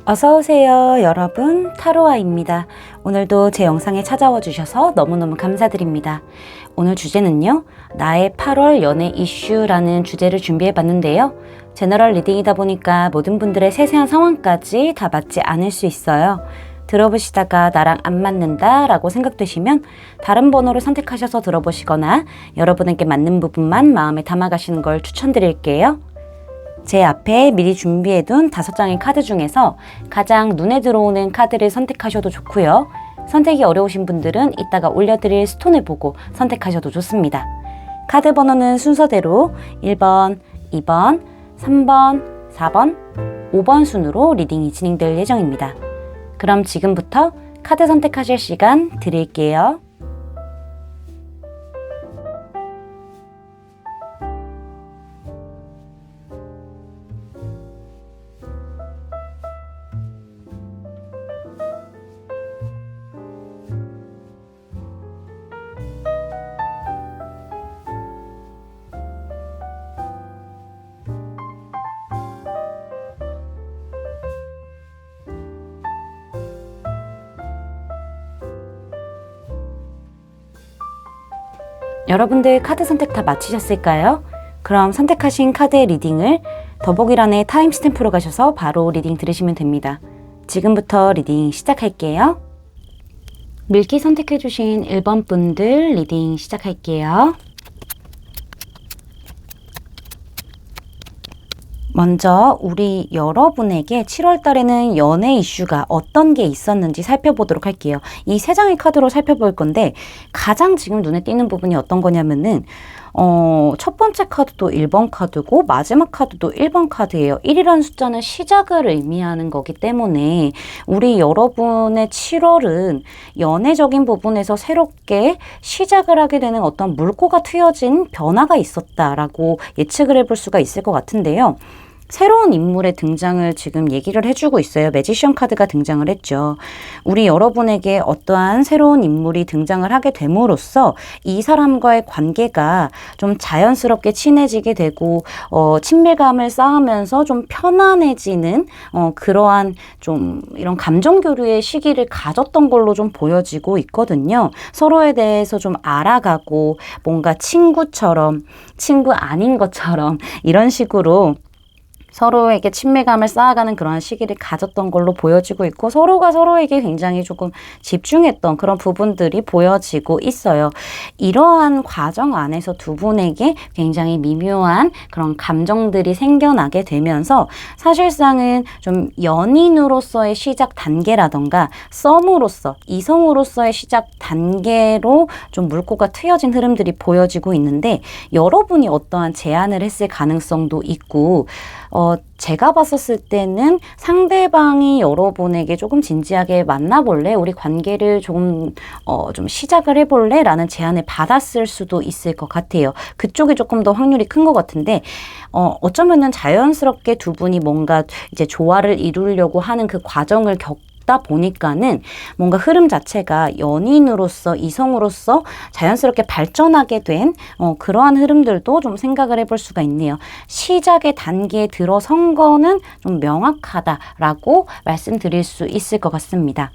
어서오세요 여러분, 타로아입니다. 오늘도 제 영상에 찾아와 주셔서 너무너무 감사드립니다. 오늘 주제는요, 나의 8월 연애 이슈라는 주제를 준비해 봤는데요. 제너럴 리딩이다 보니까 모든 분들의 세세한 상황까지 다 맞지 않을 수 있어요. 들어보시다가 나랑 안 맞는다 라고 생각되시면 다른 번호를 선택하셔서 들어보시거나 여러분에게 맞는 부분만 마음에 담아가시는 걸 추천드릴게요. 제 앞에 미리 준비해둔 5장의 카드 중에서 가장 눈에 들어오는 카드를 선택하셔도 좋고요. 선택이 어려우신 분들은 이따가 올려드릴 스톤을 보고 선택하셔도 좋습니다. 카드 번호는 순서대로 1번, 2번, 3번, 4번, 5번 순으로 리딩이 진행될 예정입니다. 그럼 지금부터 카드 선택하실 시간 드릴게요. 여러분들 카드 선택 다 마치셨을까요? 그럼 선택하신 카드의 리딩을 더보기란에 타임스탬프로 가셔서 바로 리딩 들으시면 됩니다. 지금부터 리딩 시작할게요. 밀키 선택해주신 1번 분들 리딩 시작할게요. 먼저 우리 여러분에게 7월 달에는 연애 이슈가 어떤 게 있었는지 살펴보도록 할게요. 이 3장의 카드로 살펴볼 건데 가장 지금 눈에 띄는 부분이 어떤 거냐면은 첫 번째 카드도 1번 카드고 마지막 카드도 1번 카드예요. 1이라는 숫자는 시작을 의미하는 거기 때문에 우리 여러분의 7월은 연애적인 부분에서 새롭게 시작을 하게 되는 어떤 물꼬가 트여진 변화가 있었다라고 예측을 해볼 수가 있을 것 같은데요. 새로운 인물의 등장을 지금 얘기를 해주고 있어요. 매지션 카드가 등장을 했죠. 우리 여러분에게 어떠한 새로운 인물이 등장을 하게 됨으로써 이 사람과의 관계가 좀 자연스럽게 친해지게 되고 친밀감을 쌓으면서 좀 편안해지는 그러한 좀 이런 감정 교류의 시기를 가졌던 걸로 좀 보여지고 있거든요. 서로에 대해서 좀 알아가고 뭔가 친구처럼, 친구 아닌 것처럼 이런 식으로 서로에게 친밀감을 쌓아가는 그런 시기를 가졌던 걸로 보여지고 있고, 서로가 서로에게 굉장히 조금 집중했던 그런 부분들이 보여지고 있어요. 이러한 과정 안에서 두 분에게 굉장히 미묘한 그런 감정들이 생겨나게 되면서 사실상은 좀 연인으로서의 시작 단계라던가 썸으로서, 이성으로서의 시작 단계로 좀 물꼬가 트여진 흐름들이 보여지고 있는데, 여러분이 어떠한 제안을 했을 가능성도 있고, 제가 봤었을 때는 상대방이 여러분에게 조금 진지하게 만나볼래? 우리 관계를 좀 시작을 해볼래? 라는 제안을 받았을 수도 있을 것 같아요. 그쪽이 조금 더 확률이 큰 것 같은데, 어쩌면은 자연스럽게 두 분이 뭔가 이제 조화를 이루려고 하는 그 과정을 다 보니까는 뭔가 흐름 자체가 연인으로서, 이성으로서 자연스럽게 발전하게 된 그러한 흐름들도 좀 생각을 해볼 수가 있네요. 시작의 단계에 들어선 거는 좀 명확하다라고 말씀드릴 수 있을 것 같습니다.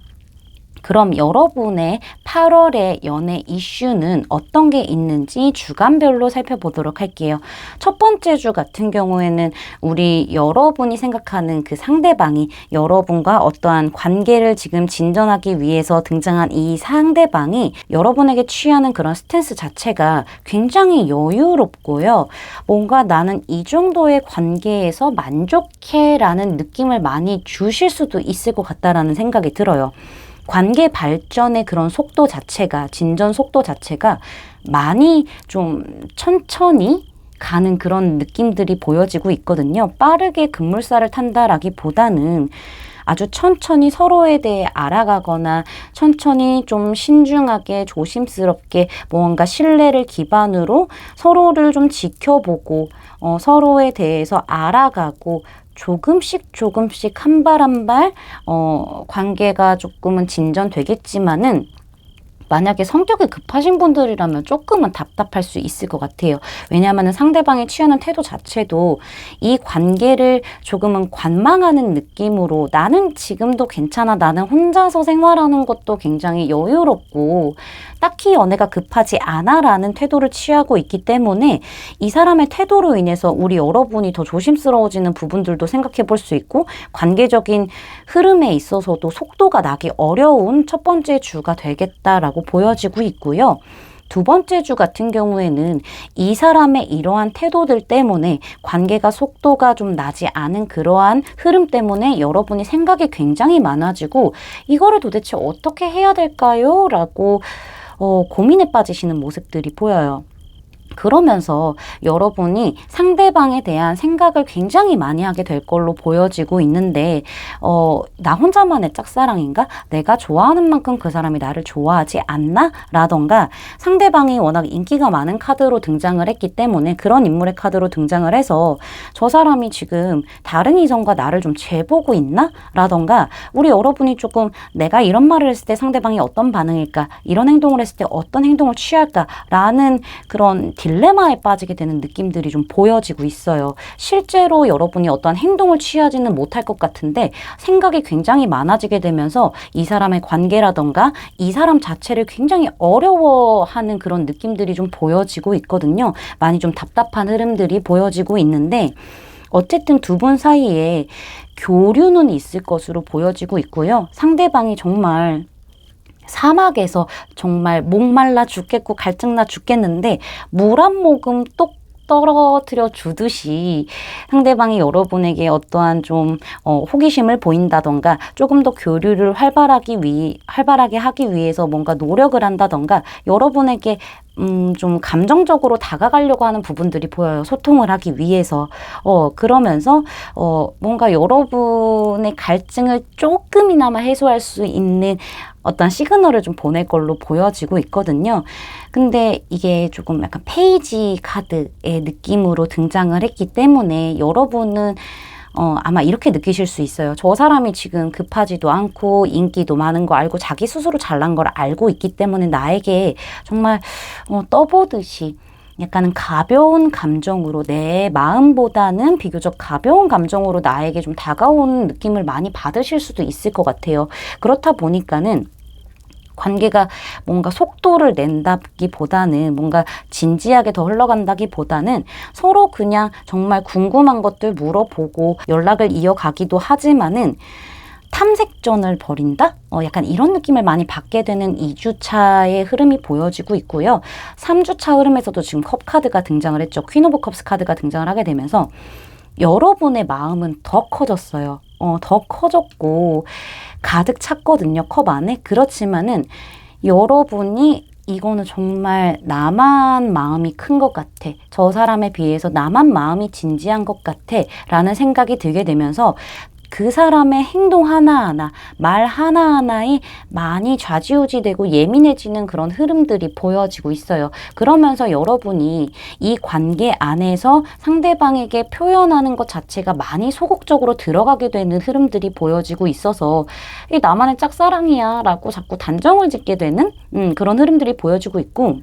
그럼 여러분의 8월의 연애 이슈는 어떤 게 있는지 주간별로 살펴보도록 할게요. 첫 번째 주 같은 경우에는 우리 여러분이 생각하는 그 상대방이 여러분과 어떠한 관계를 지금 진전하기 위해서 등장한 이 상대방이 여러분에게 취하는 그런 스탠스 자체가 굉장히 여유롭고요. 뭔가 나는 이 정도의 관계에서 만족해 라는 느낌을 많이 주실 수도 있을 것 같다라는 생각이 들어요. 관계 발전의 그런 속도 자체가, 진전 속도 자체가 많이 좀 천천히 가는 그런 느낌들이 보여지고 있거든요. 빠르게 급물살을 탄다라기보다는 아주 천천히 서로에 대해 알아가거나 천천히 좀 신중하게 조심스럽게 뭔가 신뢰를 기반으로 서로를 좀 지켜보고 서로에 대해서 알아가고 조금씩 한 발 한 발 관계가 조금은 진전되겠지만은 만약에 성격이 급하신 분들이라면 조금은 답답할 수 있을 것 같아요. 왜냐하면 상대방이 취하는 태도 자체도 이 관계를 조금은 관망하는 느낌으로 나는 지금도 괜찮아, 나는 혼자서 생활하는 것도 굉장히 여유롭고 딱히 연애가 급하지 않아 라는 태도를 취하고 있기 때문에 이 사람의 태도로 인해서 우리 여러분이 더 조심스러워지는 부분들도 생각해 볼 수 있고 관계적인 흐름에 있어서도 속도가 나기 어려운 첫 번째 주가 되겠다라고 보여지고 있고요. 두 번째 주 같은 경우에는 이 사람의 이러한 태도들 때문에 관계가 속도가 좀 나지 않은 그러한 흐름 때문에 여러분이 생각이 굉장히 많아지고 이거를 도대체 어떻게 해야 될까요? 라고 고민에 빠지시는 모습들이 보여요. 그러면서 여러분이 상대방에 대한 생각을 굉장히 많이 하게 될 걸로 보여지고 있는데 나 혼자만의 짝사랑인가? 내가 좋아하는 만큼 그 사람이 나를 좋아하지 않나? 라던가 상대방이 워낙 인기가 많은 카드로 등장을 했기 때문에 그런 인물의 카드로 등장을 해서 저 사람이 지금 다른 이성과 나를 좀 재보고 있나? 라던가 우리 여러분이 조금 내가 이런 말을 했을 때 상대방이 어떤 반응일까? 이런 행동을 했을 때 어떤 행동을 취할까? 라는 그런 딜레마에 빠지게 되는 느낌들이 좀 보여지고 있어요. 실제로 여러분이 어떠한 행동을 취하지는 못할 것 같은데 생각이 굉장히 많아지게 되면서 이 사람의 관계라던가 이 사람 자체를 굉장히 어려워하는 그런 느낌들이 좀 보여지고 있거든요. 많이 좀 답답한 흐름들이 보여지고 있는데 어쨌든 두 분 사이에 교류는 있을 것으로 보여지고 있고요. 상대방이 정말 사막에서 정말 목말라 죽겠고 갈증나 죽겠는데 물 한 모금 똑 떨어뜨려 주듯이 상대방이 여러분에게 어떠한 좀 호기심을 보인다던가 조금 더 교류를 활발하게 하기 위해서 뭔가 노력을 한다던가 여러분에게 좀 감정적으로 다가가려고 하는 부분들이 보여요. 소통을 하기 위해서. 그러면서 뭔가 여러분의 갈증을 조금이나마 해소할 수 있는 어떤 시그널을 좀 보낼 걸로 보여지고 있거든요. 근데 이게 조금 약간 페이지 카드의 느낌으로 등장을 했기 때문에 여러분은 아마 이렇게 느끼실 수 있어요. 저 사람이 지금 급하지도 않고 인기도 많은 거 알고 자기 스스로 잘난 걸 알고 있기 때문에 나에게 정말 떠보듯이 약간은 가벼운 감정으로 내 마음보다는 비교적 가벼운 감정으로 나에게 좀 다가오는 느낌을 많이 받으실 수도 있을 것 같아요. 그렇다 보니까는 관계가 뭔가 속도를 낸다기보다는 뭔가 진지하게 더 흘러간다기보다는 서로 그냥 정말 궁금한 것들 물어보고 연락을 이어가기도 하지만은 탐색전을 벌인다? 약간 이런 느낌을 많이 받게 되는 2주차의 흐름이 보여지고 있고요. 3주차 흐름에서도 지금 컵 카드가 등장을 했죠. 퀸 오브 컵스 카드가 등장을 하게 되면서 여러분의 마음은 더 커졌어요. 더 커졌고 가득 찼거든요. 컵 안에. 그렇지만은 여러분이 이거는 정말 나만 마음이 큰 것 같아. 저 사람에 비해서 나만 마음이 진지한 것 같아. 라는 생각이 들게 되면서 그 사람의 행동 하나하나, 말 하나하나에 많이 좌지우지되고 예민해지는 그런 흐름들이 보여지고 있어요. 그러면서 여러분이 이 관계 안에서 상대방에게 표현하는 것 자체가 많이 소극적으로 들어가게 되는 흐름들이 보여지고 있어서 이 나만의 짝사랑이야 라고 자꾸 단정을 짓게 되는 그런 흐름들이 보여지고 있고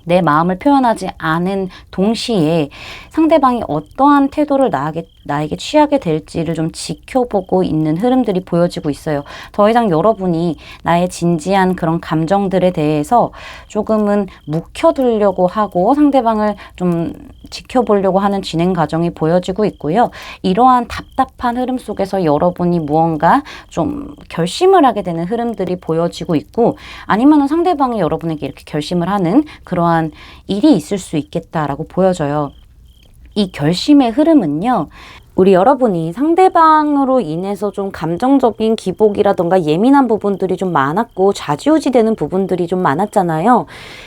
내 마음을 표현하지 않은 동시에 상대방이 어떠한 태도를 나에게 취하게 될지를 좀 지켜보고 있는 흐름들이 보여지고 있어요. 더 이상 여러분이 나의 진지한 그런 감정들에 대해서 조금은 묵혀두려고 하고 상대방을 좀 지켜보려고 하는 진행 과정이 보여지고 있고요. 이러한 답답한 흐름 속에서 여러분이 무언가 좀 결심을 하게 되는 흐름들이 보여지고 있고 아니면 상대방이 여러분에게 이렇게 결심을 하는 그러한 일이 있을 수 있겠다라고 보여져요. 이 결심의 흐름은요. 우리 여러분이 상대방으로 인해서 좀 감정적인 기복이라던가 예민한 부분들이 좀 많았고 좌지우지되는 부분들이 좀 많았잖아요.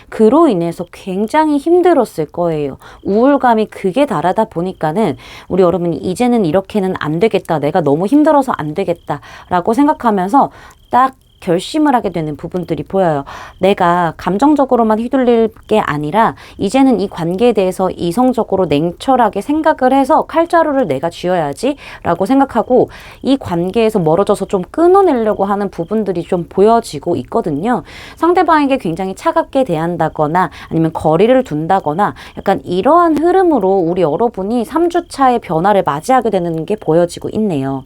그로 인해서 굉장히 힘들었을 거예요. 우울감이 극에 달하다 보니까는 우리 여러분이 이제는 이렇게는 안 되겠다. 내가 너무 힘들어서 안 되겠다. 라고 생각하면서 딱 결심을 하게 되는 부분들이 보여요. 내가 감정적으로만 휘둘릴 게 아니라 이제는 이 관계에 대해서 이성적으로 냉철하게 생각을 해서 칼자루를 내가 쥐어야지 라고 생각하고 이 관계에서 멀어져서 좀 끊어내려고 하는 부분들이 좀 보여지고 있거든요. 상대방에게 굉장히 차갑게 대한다거나 아니면 거리를 둔다거나 약간 이러한 흐름으로 우리 여러분이 3주차의 변화를 맞이하게 되는 게 보여지고 있네요.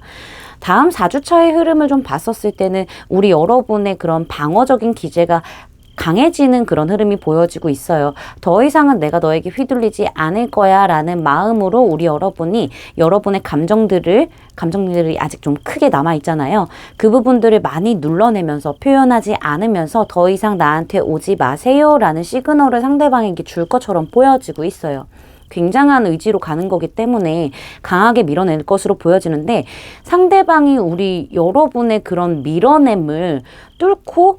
다음 4주차의 흐름을 좀 봤었을 때는 우리 여러분의 그런 방어적인 기제가 강해지는 그런 흐름이 보여지고 있어요. 더 이상은 내가 너에게 휘둘리지 않을 거야 라는 마음으로 우리 여러분이 여러분의 감정들이 아직 좀 크게 남아있잖아요. 그 부분들을 많이 눌러내면서 표현하지 않으면서 더 이상 나한테 오지 마세요 라는 시그널을 상대방에게 줄 것처럼 보여지고 있어요. 굉장한 의지로 가는 거기 때문에 강하게 밀어낼 것으로 보여지는데 상대방이 우리 여러분의 그런 밀어냄을 뚫고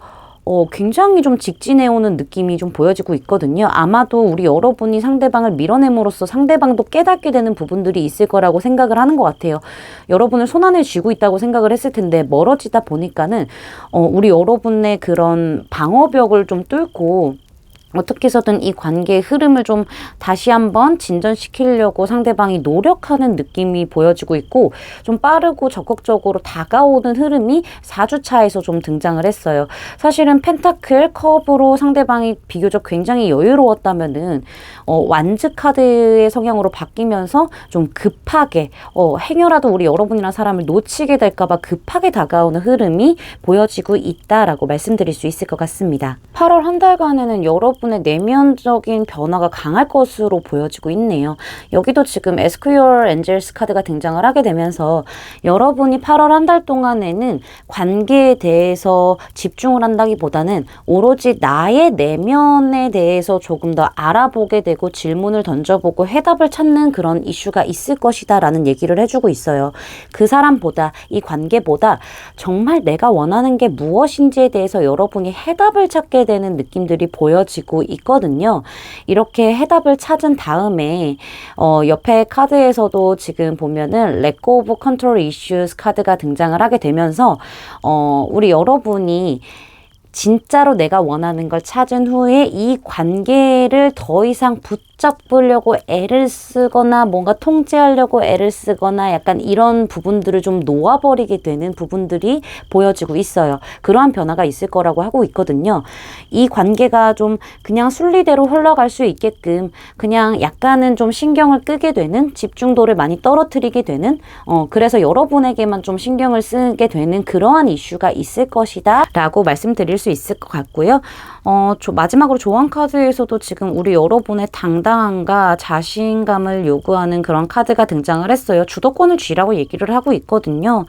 굉장히 좀 직진해오는 느낌이 좀 보여지고 있거든요. 아마도 우리 여러분이 상대방을 밀어냄으로써 상대방도 깨닫게 되는 부분들이 있을 거라고 생각을 하는 것 같아요. 여러분을 손안에 쥐고 있다고 생각을 했을 텐데 멀어지다 보니까는 우리 여러분의 그런 방어벽을 좀 뚫고 어떻게 해서든 이 관계의 흐름을 좀 다시 한번 진전시키려고 상대방이 노력하는 느낌이 보여지고 있고 좀 빠르고 적극적으로 다가오는 흐름이 4주차에서 좀 등장을 했어요. 사실은 펜타클 컵으로 상대방이 비교적 굉장히 여유로웠다면은 완즈 카드의 성향으로 바뀌면서 좀 급하게 행여라도 우리 여러분이란 사람을 놓치게 될까봐 급하게 다가오는 흐름이 보여지고 있다라고 말씀드릴 수 있을 것 같습니다. 8월 한 달간에는 여러분의 내면적인 변화가 강할 것으로 보여지고 있네요. 여기도 지금 에스큐어 엔젤스 카드가 등장을 하게 되면서 여러분이 8월 한 달 동안에는 관계에 대해서 집중을 한다기보다는 오로지 나의 내면에 대해서 조금 더 알아보게 되고 질문을 던져보고 해답을 찾는 그런 이슈가 있을 것이다 라는 얘기를 해주고 있어요. 그 사람보다 이 관계보다 정말 내가 원하는 게 무엇인지에 대해서 여러분이 해답을 찾게 되는 느낌들이 보여지고 있거든요. 이렇게 해답을 찾은 다음에 옆에 카드에서도 지금 보면은 Let Go of Control Issues 카드가 등장을 하게 되면서 우리 여러분이 진짜로 내가 원하는 걸 찾은 후에 이 관계를 더 이상 붙잡으려고 애를 쓰거나 뭔가 통제하려고 애를 쓰거나 약간 이런 부분들을 좀 놓아버리게 되는 부분들이 보여지고 있어요. 그러한 변화가 있을 거라고 하고 있거든요. 이 관계가 좀 그냥 순리대로 흘러갈 수 있게끔 그냥 약간은 좀 신경을 끄게 되는, 집중도를 많이 떨어뜨리게 되는 그래서 여러분에게만 좀 신경을 쓰게 되는 그러한 이슈가 있을 것이다 라고 말씀드릴 수 있을 것 같고요. 마지막으로 조언 카드에서도 지금 우리 여러분의 당당함과 자신감을 요구하는 그런 카드가 등장을 했어요. 주도권을 쥐라고 얘기를 하고 있거든요.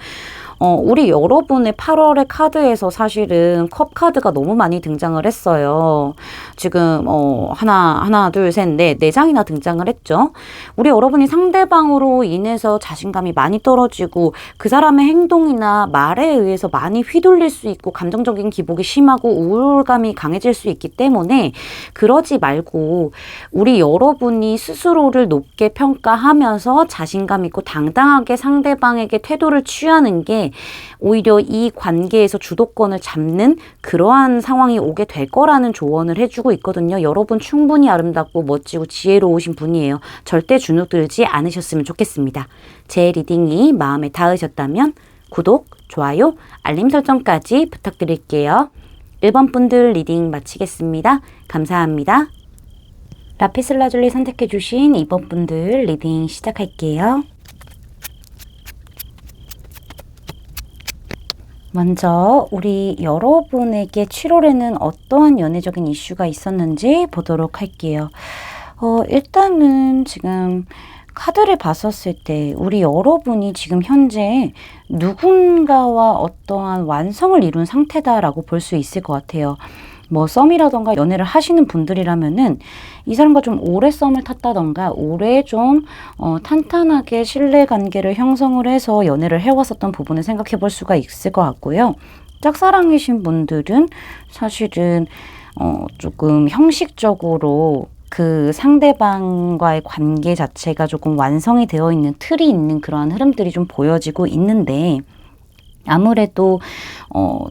우리 여러분의 8월의 카드에서 사실은 컵 카드가 너무 많이 등장을 했어요. 지금 하나 둘 셋 넷 4장이나 등장을 했죠. 우리 여러분이 상대방으로 인해서 자신감이 많이 떨어지고 그 사람의 행동이나 말에 의해서 많이 휘둘릴 수 있고 감정적인 기복이 심하고 우울감이 강해질 수 있기 때문에 그러지 말고 우리 여러분이 스스로를 높게 평가하면서 자신감 있고 당당하게 상대방에게 태도를 취하는 게 오히려 이 관계에서 주도권을 잡는 그러한 상황이 오게 될 거라는 조언을 해주고 있거든요. 여러분 충분히 아름답고 멋지고 지혜로우신 분이에요. 절대 주눅들지 않으셨으면 좋겠습니다. 제 리딩이 마음에 닿으셨다면 구독, 좋아요, 알림 설정까지 부탁드릴게요. 1번 분들 리딩 마치겠습니다. 감사합니다. 라피슬라줄리 선택해주신 2번 분들 리딩 시작할게요. 먼저 우리 여러분에게 7월에는 어떠한 연애적인 이슈가 있었는지 보도록 할게요. 일단은 지금 카드를 봤었을 때 우리 여러분이 지금 현재 누군가와 어떠한 완성을 이룬 상태다라고 볼 수 있을 것 같아요. 뭐 썸이라던가 연애를 하시는 분들이라면은 이 사람과 좀 오래 썸을 탔다던가 오래 좀 탄탄하게 신뢰관계를 형성을 해서 연애를 해왔었던 부분을 생각해 볼 수가 있을 것 같고요. 짝사랑이신 분들은 사실은 조금 형식적으로 그 상대방과의 관계 자체가 조금 완성이 되어 있는 틀이 있는 그러한 흐름들이 좀 보여지고 있는데 아무래도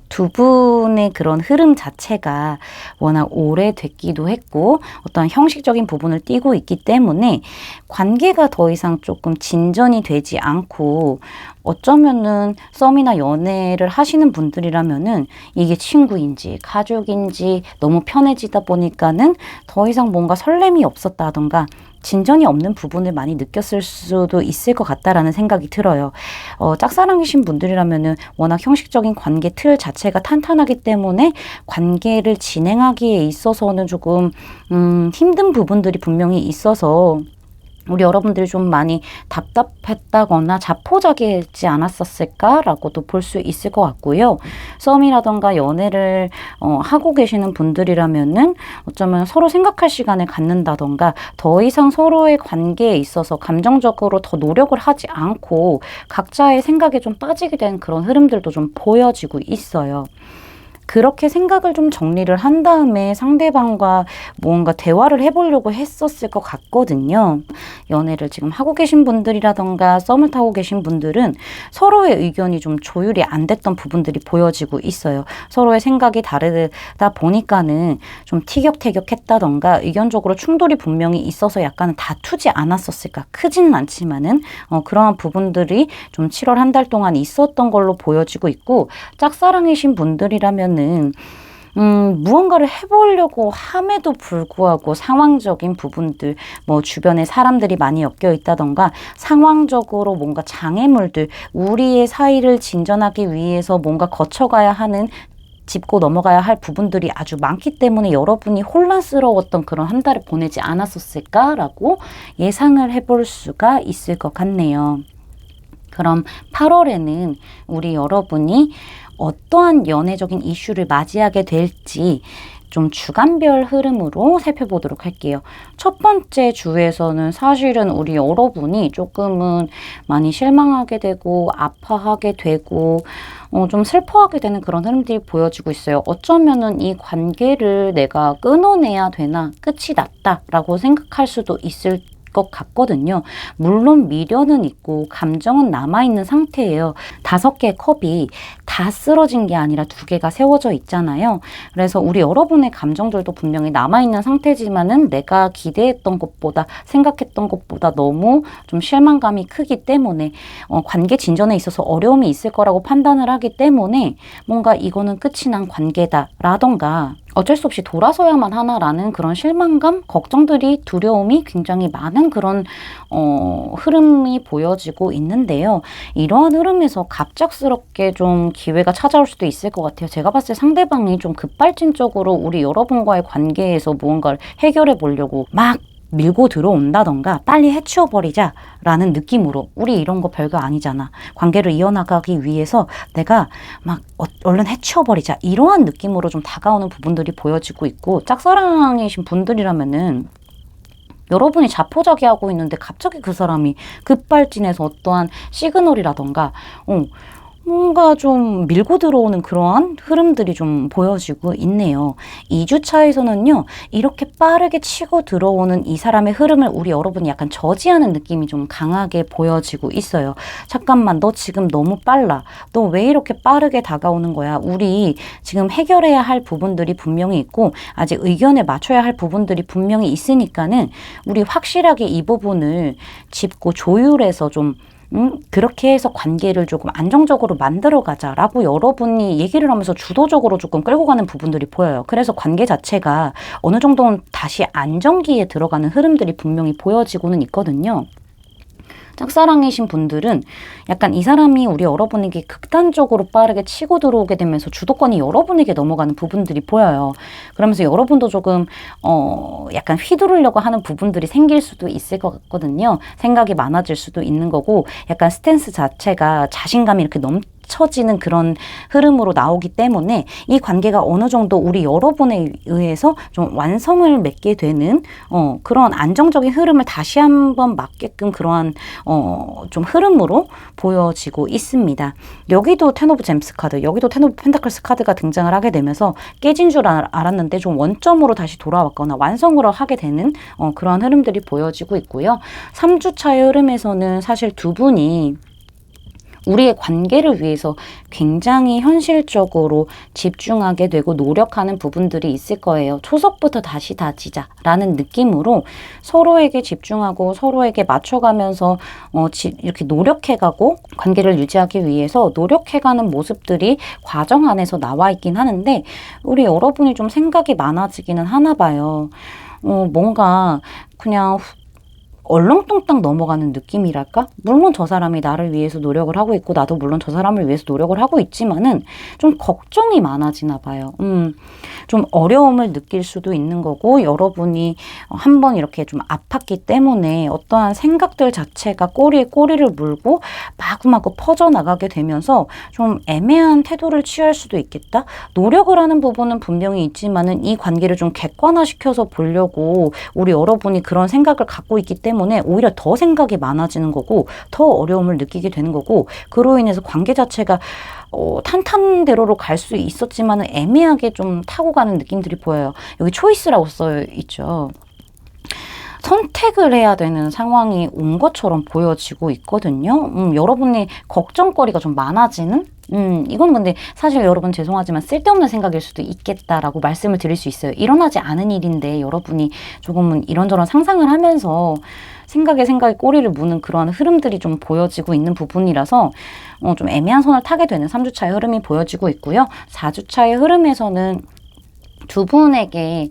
두 분의 그런 흐름 자체가 워낙 오래됐기도 했고 어떤 형식적인 부분을 띠고 있기 때문에 관계가 더 이상 조금 진전이 되지 않고 어쩌면은 썸이나 연애를 하시는 분들이라면은 이게 친구인지 가족인지 너무 편해지다 보니까는 더 이상 뭔가 설렘이 없었다던가 진전이 없는 부분을 많이 느꼈을 수도 있을 것 같다라는 생각이 들어요. 짝사랑이신 분들이라면은 워낙 형식적인 관계 틀 자체가 탄탄하기 때문에 관계를 진행하기에 있어서는 조금 힘든 부분들이 분명히 있어서 우리 여러분들이 좀 많이 답답했다거나 자포자기하지 않았었을까라고도 볼 수 있을 것 같고요. 썸이라던가 연애를 하고 계시는 분들이라면은 어쩌면 서로 생각할 시간을 갖는다던가 더 이상 서로의 관계에 있어서 감정적으로 더 노력을 하지 않고 각자의 생각에 좀 빠지게 된 그런 흐름들도 좀 보여지고 있어요. 그렇게 생각을 좀 정리를 한 다음에 상대방과 뭔가 대화를 해보려고 했었을 것 같거든요. 연애를 지금 하고 계신 분들이라던가 썸을 타고 계신 분들은 서로의 의견이 좀 조율이 안 됐던 부분들이 보여지고 있어요. 서로의 생각이 다르다 보니까는 좀 티격태격했다던가 의견적으로 충돌이 분명히 있어서 약간 다투지 않았었을까. 크지는 않지만은 그러한 부분들이 좀 7월 한 달 동안 있었던 걸로 보여지고 있고 짝사랑이신 분들이라면 무언가를 해보려고 함에도 불구하고 상황적인 부분들, 뭐 주변에 사람들이 많이 엮여 있다던가 상황적으로 뭔가 장애물들, 우리의 사이를 진전하기 위해서 뭔가 거쳐가야 하는 짚고 넘어가야 할 부분들이 아주 많기 때문에 여러분이 혼란스러웠던 그런 한 달을 보내지 않았었을까라고 예상을 해볼 수가 있을 것 같네요. 그럼 8월에는 우리 여러분이 어떠한 연애적인 이슈를 맞이하게 될지 좀 주간별 흐름으로 살펴보도록 할게요. 첫 번째 주에서는 사실은 우리 여러분이 조금은 많이 실망하게 되고 아파하게 되고 좀 슬퍼하게 되는 그런 흐름들이 보여지고 있어요. 어쩌면은 이 관계를 내가 끊어내야 되나 끝이 났다라고 생각할 수도 있을 것 같거든요. 물론 미련은 있고 감정은 남아있는 상태예요. 5개의 컵이 다 쓰러진 게 아니라 2개가 세워져 있잖아요. 그래서 우리 여러분의 감정들도 분명히 남아있는 상태지만은 내가 기대했던 것보다 생각했던 것보다 너무 좀 실망감이 크기 때문에 관계 진전에 있어서 어려움이 있을 거라고 판단을 하기 때문에 뭔가 이거는 끝이 난 관계다라던가 어쩔 수 없이 돌아서야만 하나라는 그런 실망감, 걱정들이, 두려움이 굉장히 많은 그런 흐름이 보여지고 있는데요. 이러한 흐름에서 갑작스럽게 좀 기회가 찾아올 수도 있을 것 같아요. 제가 봤을 때 상대방이 좀 급발진적으로 우리 여러분과의 관계에서 무언가를 해결해 보려고 막 밀고 들어온다던가 빨리 해치워버리자 라는 느낌으로 우리 이런 거 별거 아니잖아. 관계를 이어나가기 위해서 내가 막 얼른 해치워버리자 이러한 느낌으로 좀 다가오는 부분들이 보여지고 있고 짝사랑이신 분들이라면은 여러분이 자포자기하고 있는데 갑자기 그 사람이 급발진해서 어떠한 시그널이라던가 뭔가 좀 밀고 들어오는 그러한 흐름들이 좀 보여지고 있네요. 2주차에서는요. 이렇게 빠르게 치고 들어오는 이 사람의 흐름을 우리 여러분이 약간 저지하는 느낌이 좀 강하게 보여지고 있어요. 잠깐만 너 지금 너무 빨라. 너 왜 이렇게 빠르게 다가오는 거야. 우리 지금 해결해야 할 부분들이 분명히 있고 아직 의견을 맞춰야 할 부분들이 분명히 있으니까는 우리 확실하게 이 부분을 짚고 조율해서 좀 그렇게 해서 관계를 조금 안정적으로 만들어가자라고 여러분이 얘기를 하면서 주도적으로 조금 끌고 가는 부분들이 보여요. 그래서 관계 자체가 어느 정도는 다시 안정기에 들어가는 흐름들이 분명히 보여지고는 있거든요. 짝사랑이신 분들은 약간 이 사람이 우리 여러분에게 극단적으로 빠르게 치고 들어오게 되면서 주도권이 여러분에게 넘어가는 부분들이 보여요. 그러면서 여러분도 조금 약간 휘두르려고 하는 부분들이 생길 수도 있을 것 같거든요. 생각이 많아질 수도 있는 거고 약간 스탠스 자체가 자신감이 이렇게 처지는 그런 흐름으로 나오기 때문에 이 관계가 어느 정도 우리 여러분에 의해서 좀 완성을 맺게 되는 그런 안정적인 흐름을 다시 한번 맞게끔 그러한 좀 흐름으로 보여지고 있습니다. 여기도 텐 오브 잼스 카드, 여기도 텐 오브 펜타클스 카드가 등장을 하게 되면서 깨진 줄 알았는데 좀 원점으로 다시 돌아왔거나 완성으로 하게 되는 그런 흐름들이 보여지고 있고요. 3주차의 흐름에서는 사실 두 분이 우리의 관계를 위해서 굉장히 현실적으로 집중하게 되고 노력하는 부분들이 있을 거예요. 초석부터 다시 다지자라는 느낌으로 서로에게 집중하고 서로에게 맞춰가면서 이렇게 노력해가고 관계를 유지하기 위해서 노력해가는 모습들이 과정 안에서 나와 있긴 하는데 우리 여러분이 좀 생각이 많아지기는 하나 봐요. 뭔가 그냥 얼렁뚱땅 넘어가는 느낌이랄까? 물론 저 사람이 나를 위해서 노력을 하고 있고 나도 물론 저 사람을 위해서 노력을 하고 있지만은 좀 걱정이 많아지나 봐요. 좀 어려움을 느낄 수도 있는 거고 여러분이 한번 이렇게 좀 아팠기 때문에 어떠한 생각들 자체가 꼬리에 꼬리를 물고 마구마구 퍼져나가게 되면서 좀 애매한 태도를 취할 수도 있겠다? 노력을 하는 부분은 분명히 있지만은 이 관계를 좀 객관화시켜서 보려고 우리 여러분이 그런 생각을 갖고 있기 때문에 오히려 더 생각이 많아지는 거고 더 어려움을 느끼게 되는 거고 그로 인해서 관계 자체가 탄탄대로로 갈 수 있었지만 애매하게 좀 타고 가는 느낌들이 보여요. 여기 초이스라고 써 있죠. 선택을 해야 되는 상황이 온 것처럼 보여지고 있거든요. 여러분의 걱정거리가 좀 많아지는? 이건 근데 사실 여러분 죄송하지만 쓸데없는 생각일 수도 있겠다라고 말씀을 드릴 수 있어요. 일어나지 않은 일인데 여러분이 조금은 이런저런 상상을 하면서 생각에 꼬리를 무는 그러한 흐름들이 좀 보여지고 있는 부분이라서 좀 애매한 선을 타게 되는 3주차의 흐름이 보여지고 있고요. 4주차의 흐름에서는 두 분에게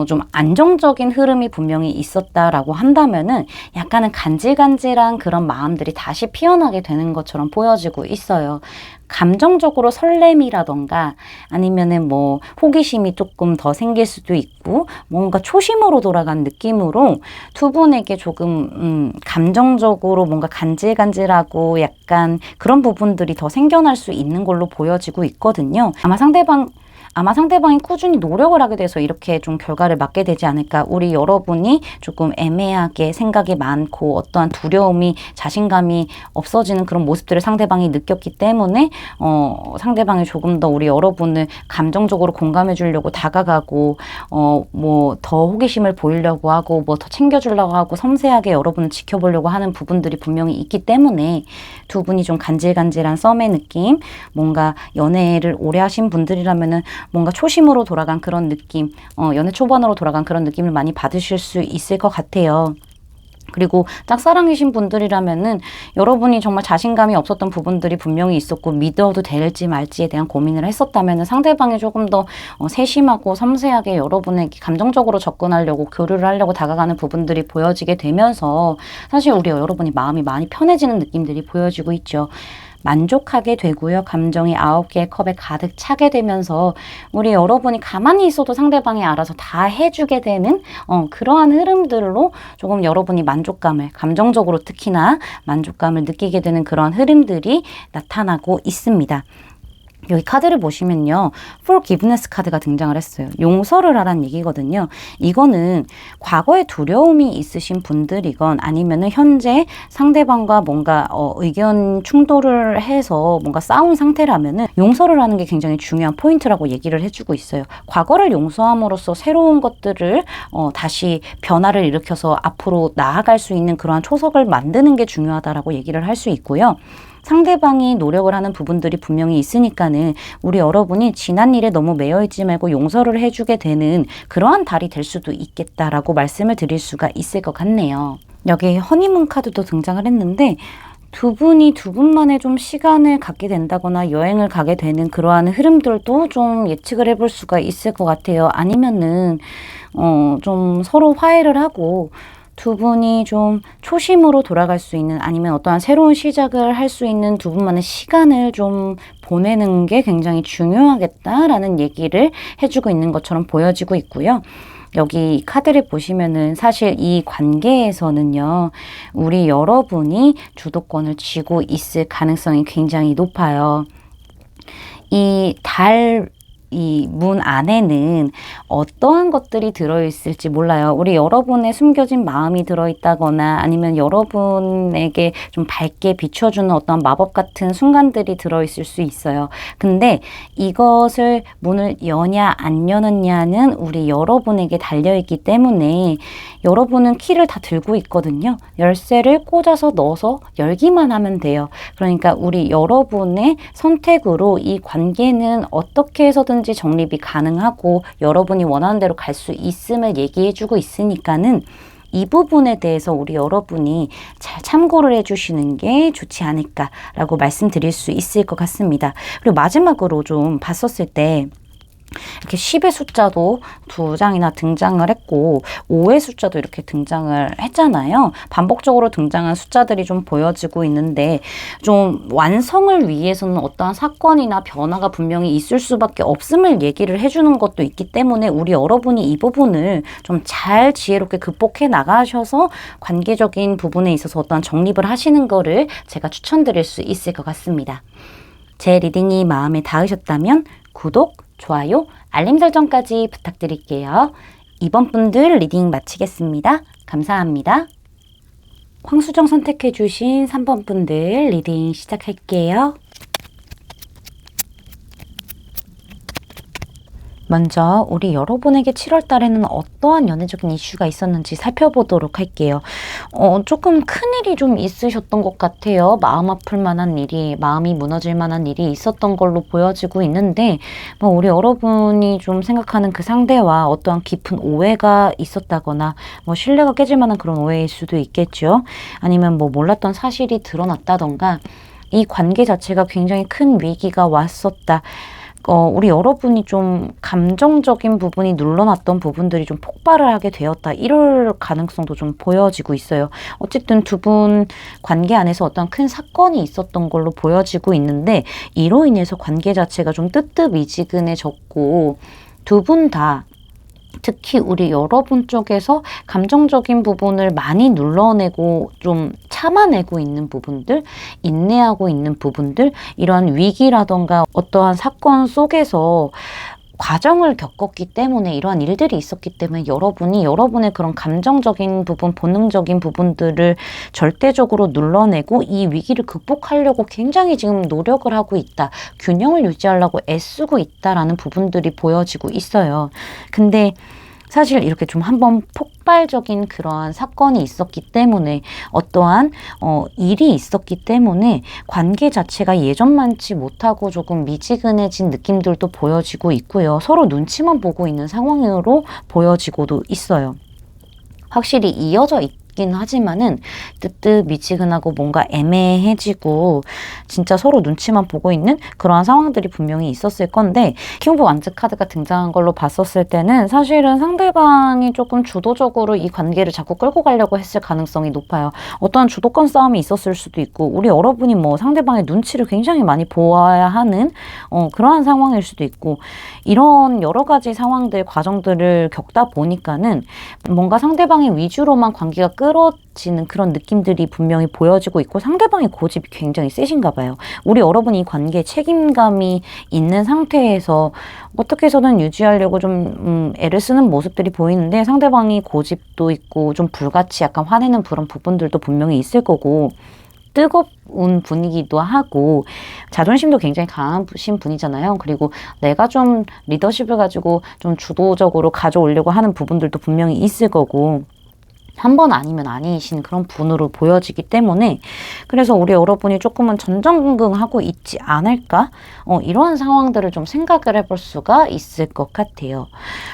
좀 안정적인 흐름이 분명히 있었다라고 한다면은 약간은 간질간질한 그런 마음들이 다시 피어나게 되는 것처럼 보여지고 있어요. 감정적으로 설렘이라던가 아니면은 뭐 호기심이 조금 더 생길 수도 있고 뭔가 초심으로 돌아간 느낌으로 두 분에게 조금 감정적으로 뭔가 간질간질하고 약간 그런 부분들이 더 생겨날 수 있는 걸로 보여지고 있거든요. 아마 상대방이 꾸준히 노력을 하게 돼서 이렇게 좀 결과를 맞게 되지 않을까. 우리 여러분이 조금 애매하게 생각이 많고 어떠한 두려움이 자신감이 없어지는 그런 모습들을 상대방이 느꼈기 때문에 상대방이 조금 더 우리 여러분을 감정적으로 공감해 주려고 다가가고 뭐 더 호기심을 보이려고 하고 뭐 더 챙겨주려고 하고 섬세하게 여러분을 지켜보려고 하는 부분들이 분명히 있기 때문에 두 분이 좀 간질간질한 썸의 느낌 뭔가 연애를 오래 하신 분들이라면은 뭔가 초심으로 돌아간 그런 느낌, 연애 초반으로 돌아간 그런 느낌을 많이 받으실 수 있을 것 같아요. 그리고 짝사랑이신 분들이라면은 여러분이 정말 자신감이 없었던 부분들이 분명히 있었고 믿어도 될지 말지에 대한 고민을 했었다면은 상대방이 조금 더 세심하고 섬세하게 여러분에게 감정적으로 접근하려고 교류를 하려고 다가가는 부분들이 보여지게 되면서 사실 우리 여러분이 마음이 많이 편해지는 느낌들이 보여지고 있죠. 만족하게 되고요. 감정이 9개의 컵에 가득 차게 되면서 우리 여러분이 가만히 있어도 상대방이 알아서 다 해주게 되는 그러한 흐름들로 조금 여러분이 만족감을 감정적으로 특히나 만족감을 느끼게 되는 그런 흐름들이 나타나고 있습니다. 여기 카드를 보시면요. Forgiveness 카드가 등장을 했어요. 용서를 하라는 얘기거든요. 이거는 과거에 두려움이 있으신 분들이건 아니면은 현재 상대방과 뭔가 의견 충돌을 해서 뭔가 싸운 상태라면은 용서를 하는 게 굉장히 중요한 포인트라고 얘기를 해주고 있어요. 과거를 용서함으로써 새로운 것들을 다시 변화를 일으켜서 앞으로 나아갈 수 있는 그러한 초석을 만드는 게 중요하다라고 얘기를 할 수 있고요. 상대방이 노력을 하는 부분들이 분명히 있으니까는 우리 여러분이 지난 일에 너무 매여있지 말고 용서를 해주게 되는 그러한 달이 될 수도 있겠다라고 말씀을 드릴 수가 있을 것 같네요. 여기 허니문 카드도 등장을 했는데 두 분이 두 분만의 좀 시간을 갖게 된다거나 여행을 가게 되는 그러한 흐름들도 좀 예측을 해볼 수가 있을 것 같아요. 아니면은 좀 서로 화해를 하고 두 분이 좀 초심으로 돌아갈 수 있는 아니면 어떠한 새로운 시작을 할 수 있는 두 분만의 시간을 좀 보내는 게 굉장히 중요하겠다라는 얘기를 해주고 있는 것처럼 보여지고 있고요. 여기 카드를 보시면은 사실 이 관계에서는요, 우리 여러분이 주도권을 쥐고 있을 가능성이 굉장히 높아요. 이 달 이 문 안에는 어떠한 것들이 들어있을지 몰라요. 우리 여러분의 숨겨진 마음이 들어있다거나 아니면 여러분에게 좀 밝게 비춰주는 어떤 마법 같은 순간들이 들어있을 수 있어요. 근데 이것을 문을 여냐 안 여느냐는 우리 여러분에게 달려있기 때문에 여러분은 키를 다 들고 있거든요. 열쇠를 꽂아서 넣어서 열기만 하면 돼요. 그러니까 우리 여러분의 선택으로 이 관계는 어떻게 해서든지 정립이 가능하고 여러분이 원하는 대로 갈 수 있음을 얘기해주고 있으니까는 이 부분에 대해서 우리 여러분이 잘 참고를 해주시는 게 좋지 않을까라고 말씀드릴 수 있을 것 같습니다. 그리고 마지막으로 좀 봤었을 때 이렇게 10의 숫자도 2장이나 등장을 했고 5의 숫자도 이렇게 등장을 했잖아요. 반복적으로 등장한 숫자들이 좀 보여지고 있는데 좀 완성을 위해서는 어떠한 사건이나 변화가 분명히 있을 수밖에 없음을 얘기를 해주는 것도 있기 때문에 우리 여러분이 이 부분을 좀 잘 지혜롭게 극복해 나가셔서 관계적인 부분에 있어서 어떠한 정립을 하시는 거를 제가 추천드릴 수 있을 것 같습니다. 제 리딩이 마음에 닿으셨다면 구독, 좋아요, 알림 설정까지 부탁드릴게요. 이번 분들 리딩 마치겠습니다. 감사합니다. 황수정 선택해주신 3번 분들 리딩 시작할게요. 먼저 우리 여러분에게 7월 달에는 어떠한 연애적인 이슈가 있었는지 살펴보도록 할게요. 조금 큰일이 좀 있으셨던 것 같아요. 마음 아플 만한 일이, 마음이 무너질 만한 일이 있었던 걸로 보여지고 있는데 우리 여러분이 좀 생각하는 그 상대와 어떠한 깊은 오해가 있었다거나 신뢰가 깨질 만한 그런 오해일 수도 있겠죠. 아니면 몰랐던 사실이 드러났다던가 이 관계 자체가 굉장히 큰 위기가 왔었다. 우리 여러분이 좀 감정적인 부분이 눌러놨던 부분들이 좀 폭발을 하게 되었다. 이럴 가능성도 좀 보여지고 있어요. 어쨌든 두 분 관계 안에서 어떤 큰 사건이 있었던 걸로 보여지고 있는데 이로 인해서 관계 자체가 좀 뜨뜻미지근해졌고 두 분 다 특히 우리 여러분 쪽에서 감정적인 부분을 많이 눌러내고 좀 참아내고 있는 부분들, 인내하고 있는 부분들, 이러한 위기라던가 어떠한 사건 속에서 과정을 겪었기 때문에 이러한 일들이 있었기 때문에 여러분이 여러분의 그런 감정적인 부분, 본능적인 부분들을 절대적으로 눌러내고 이 위기를 극복하려고 굉장히 지금 노력을 하고 있다. 균형을 유지하려고 애쓰고 있다라는 부분들이 보여지고 있어요. 근데 사실 이렇게 좀 한번 폭발적인 그러한 사건이 있었기 때문에 어떠한 일이 있었기 때문에 관계 자체가 예전만치 못하고 조금 미지근해진 느낌들도 보여지고 있고요. 서로 눈치만 보고 있는 상황으로 보여지고도 있어요. 확실히 이어져 있긴 하지만은 뜨뜻미지근하고 뭔가 애매해지고 진짜 서로 눈치만 보고 있는 그러한 상황들이 분명히 있었을 건데 킹 오브 완즈 카드가 등장한 걸로 봤었을 때는 사실은 상대방이 조금 주도적으로 이 관계를 자꾸 끌고 가려고 했을 가능성이 높아요. 어떠한 주도권 싸움이 있었을 수도 있고 우리 여러분이 상대방의 눈치를 굉장히 많이 보아야 하는 그러한 상황일 수도 있고 이런 여러 가지 상황들 과정들을 겪다 보니까는 뭔가 상대방의 위주로만 관계가 끌어지는 그런 느낌들이 분명히 보여지고 있고 상대방의 고집이 굉장히 세신가 봐요. 우리 여러분이 이 관계에 책임감이 있는 상태에서 어떻게 해서든 유지하려고 좀 애를 쓰는 모습들이 보이는데 상대방이 고집도 있고 좀 불같이 약간 화내는 그런 부분들도 분명히 있을 거고 뜨거운 분위기도 하고 자존심도 굉장히 강하신 분이잖아요. 그리고 내가 좀 리더십을 가지고 좀 주도적으로 가져오려고 하는 부분들도 분명히 있을 거고 한 번 아니면 아니신 그런 분으로 보여지기 때문에 그래서 우리 여러분이 조금은 전전긍긍하고 있지 않을까? 이러한 상황들을 좀 생각을 해볼 수가 있을 것 같아요.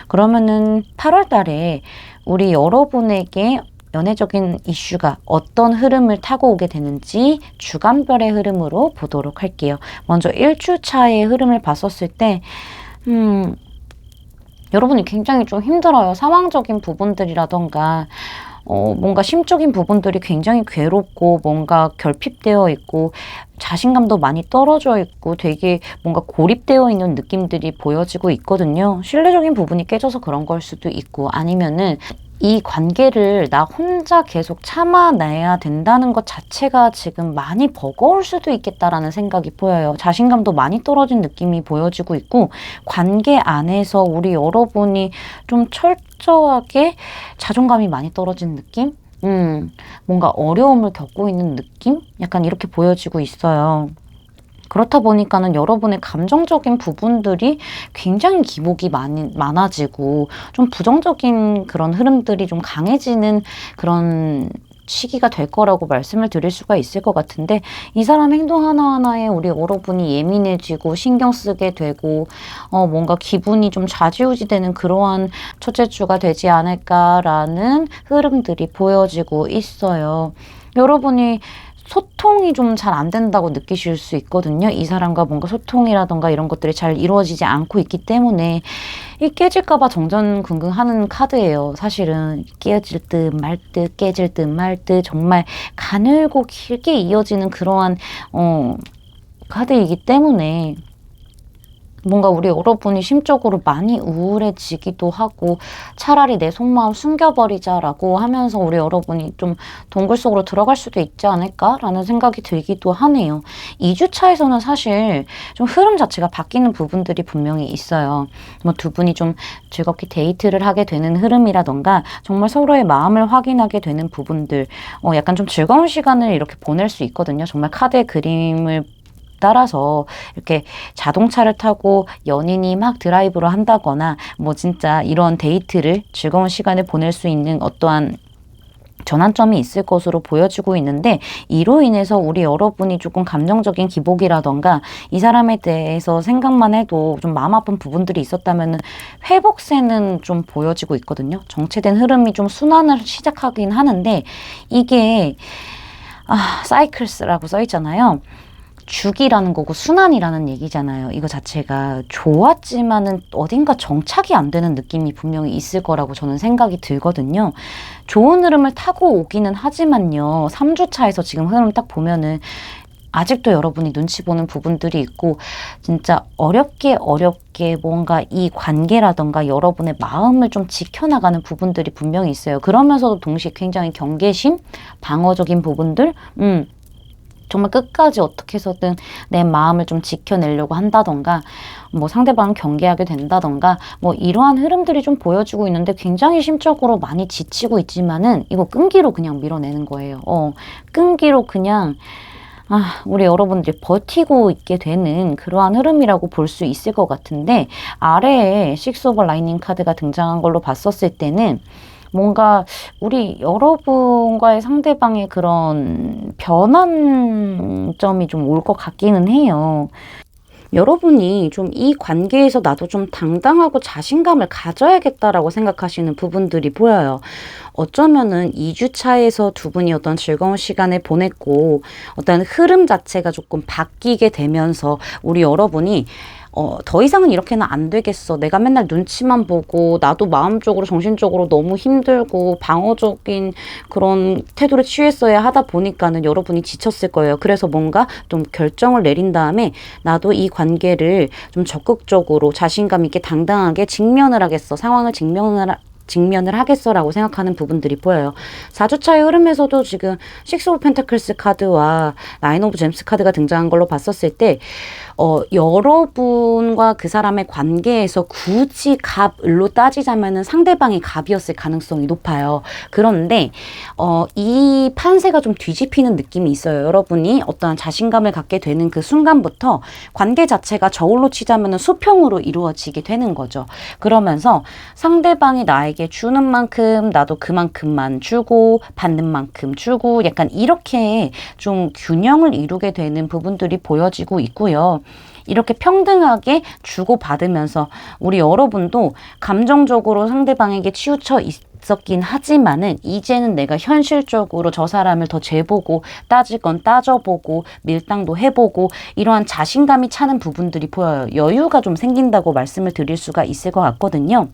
그러면은 8월 달에 우리 여러분에게 연애적인 이슈가 어떤 흐름을 타고 오게 되는지 주간별의 흐름으로 보도록 할게요. 먼저 1주차의 흐름을 봤었을 때 여러분이 굉장히 좀 힘들어요. 상황적인 부분들이라던가 뭔가 심적인 부분들이 굉장히 괴롭고 뭔가 결핍되어 있고 자신감도 많이 떨어져 있고 되게 뭔가 고립되어 있는 느낌들이 보여지고 있거든요. 신뢰적인 부분이 깨져서 그런 걸 수도 있고 아니면은 이 관계를 나 혼자 계속 참아내야 된다는 것 자체가 지금 많이 버거울 수도 있겠다라는 생각이 보여요. 자신감도 많이 떨어진 느낌이 보여지고 있고, 관계 안에서 우리 여러분이 좀 철저하게 자존감이 많이 떨어진 느낌? 뭔가 어려움을 겪고 있는 느낌? 약간 이렇게 보여지고 있어요. 그렇다 보니까는 여러분의 감정적인 부분들이 굉장히 기복이 많아지고 좀 부정적인 그런 흐름들이 좀 강해지는 그런 시기가 될 거라고 말씀을 드릴 수가 있을 것 같은데, 이 사람 행동 하나하나에 우리 여러분이 예민해지고 신경 쓰게 되고 뭔가 기분이 좀 좌지우지 되는 그러한 첫째 주가 되지 않을까라는 흐름들이 보여지고 있어요. 여러분이 소통이 좀 잘 안 된다고 느끼실 수 있거든요. 이 사람과 뭔가 소통이라던가 이런 것들이 잘 이루어지지 않고 있기 때문에 이 깨질까봐 정전긍긍하는 카드예요. 사실은 깨질 듯 말 듯 깨질 듯 말 듯 정말 가늘고 길게 이어지는 그러한 카드이기 때문에 뭔가 우리 여러분이 심적으로 많이 우울해지기도 하고, 차라리 내 속마음 숨겨버리자라고 하면서 우리 여러분이 좀 동굴 속으로 들어갈 수도 있지 않을까라는 생각이 들기도 하네요. 2주차에서는 사실 좀 흐름 자체가 바뀌는 부분들이 분명히 있어요. 뭐 두 분이 좀 즐겁게 데이트를 하게 되는 흐름이라던가 정말 서로의 마음을 확인하게 되는 부분들, 약간 좀 즐거운 시간을 이렇게 보낼 수 있거든요. 정말 카드의 그림을 따라서 이렇게 자동차를 타고 연인이 막 드라이브를 한다거나 뭐 진짜 이런 데이트를 즐거운 시간을 보낼 수 있는 어떠한 전환점이 있을 것으로 보여지고 있는데, 이로 인해서 우리 여러분이 조금 감정적인 기복이라던가 이 사람에 대해서 생각만 해도 좀 마음 아픈 부분들이 있었다면 회복세는 좀 보여지고 있거든요. 정체된 흐름이 좀 순환을 시작하긴 하는데, 이게 사이클스라고 써 있잖아요. 주기라는 거고 순환이라는 얘기잖아요. 이거 자체가 좋았지만은 어딘가 정착이 안 되는 느낌이 분명히 있을 거라고 저는 생각이 들거든요. 좋은 흐름을 타고 오기는 하지만요. 3주차에서 지금 흐름 딱 보면은 아직도 여러분이 눈치 보는 부분들이 있고, 진짜 어렵게 뭔가 이 관계라던가 여러분의 마음을 좀 지켜나가는 부분들이 분명히 있어요. 그러면서도 동시에 굉장히 경계심, 방어적인 부분들, 정말 끝까지 어떻게 해서든 내 마음을 좀 지켜내려고 한다던가, 뭐 상대방을 경계하게 된다던가, 뭐 이러한 흐름들이 좀 보여지고 있는데, 굉장히 심적으로 많이 지치고 있지만은 이거 끈기로 그냥 밀어내는 거예요. 끈기로 그냥 우리 여러분들이 버티고 있게 되는 그러한 흐름이라고 볼 수 있을 것 같은데, 아래에 식스 오브 라이닝 카드가 등장한 걸로 봤었을 때는 뭔가 우리 여러분과의 상대방의 그런 변환점이 좀 올 것 같기는 해요. 여러분이 좀 이 관계에서 나도 좀 당당하고 자신감을 가져야겠다라고 생각하시는 부분들이 보여요. 어쩌면은 2주차에서 두 분이 어떤 즐거운 시간을 보냈고, 어떤 흐름 자체가 조금 바뀌게 되면서 우리 여러분이 더 이상은 이렇게는 안 되겠어. 내가 맨날 눈치만 보고 나도 마음적으로 정신적으로 너무 힘들고 방어적인 그런 태도를 취했어야 하다 보니까는 여러분이 지쳤을 거예요. 그래서 뭔가 좀 결정을 내린 다음에 나도 이 관계를 좀 적극적으로 자신감 있게 당당하게 직면을 하겠어. 상황을 직면을 하겠어라고 생각하는 부분들이 보여요. 4주차의 흐름에서도 지금 식스 오브 펜타클스 카드와 나인 오브 잼스 카드가 등장한 걸로 봤었을 때, 여러분과 그 사람의 관계에서 굳이 갑을로 따지자면은 상대방이 갑이었을 가능성이 높아요. 그런데 이 판세가 좀 뒤집히는 느낌이 있어요. 여러분이 어떠한 자신감을 갖게 되는 그 순간부터 관계 자체가 저울로 치자면은 수평으로 이루어지게 되는 거죠. 그러면서 상대방이 나에게 주는 만큼 나도 그만큼만 주고 받는 만큼 주고, 약간 이렇게 좀 균형을 이루게 되는 부분들이 보여지고 있고요. 이렇게 평등하게 주고받으면서 우리 여러분도 감정적으로 상대방에게 치우쳐 있었긴 하지만은, 이제는 내가 현실적으로 저 사람을 더 재보고 따질 건 따져보고 밀당도 해보고, 이러한 자신감이 차는 부분들이 보여요. 여유가 좀 생긴다고 말씀을 드릴 수가 있을 것 같거든요.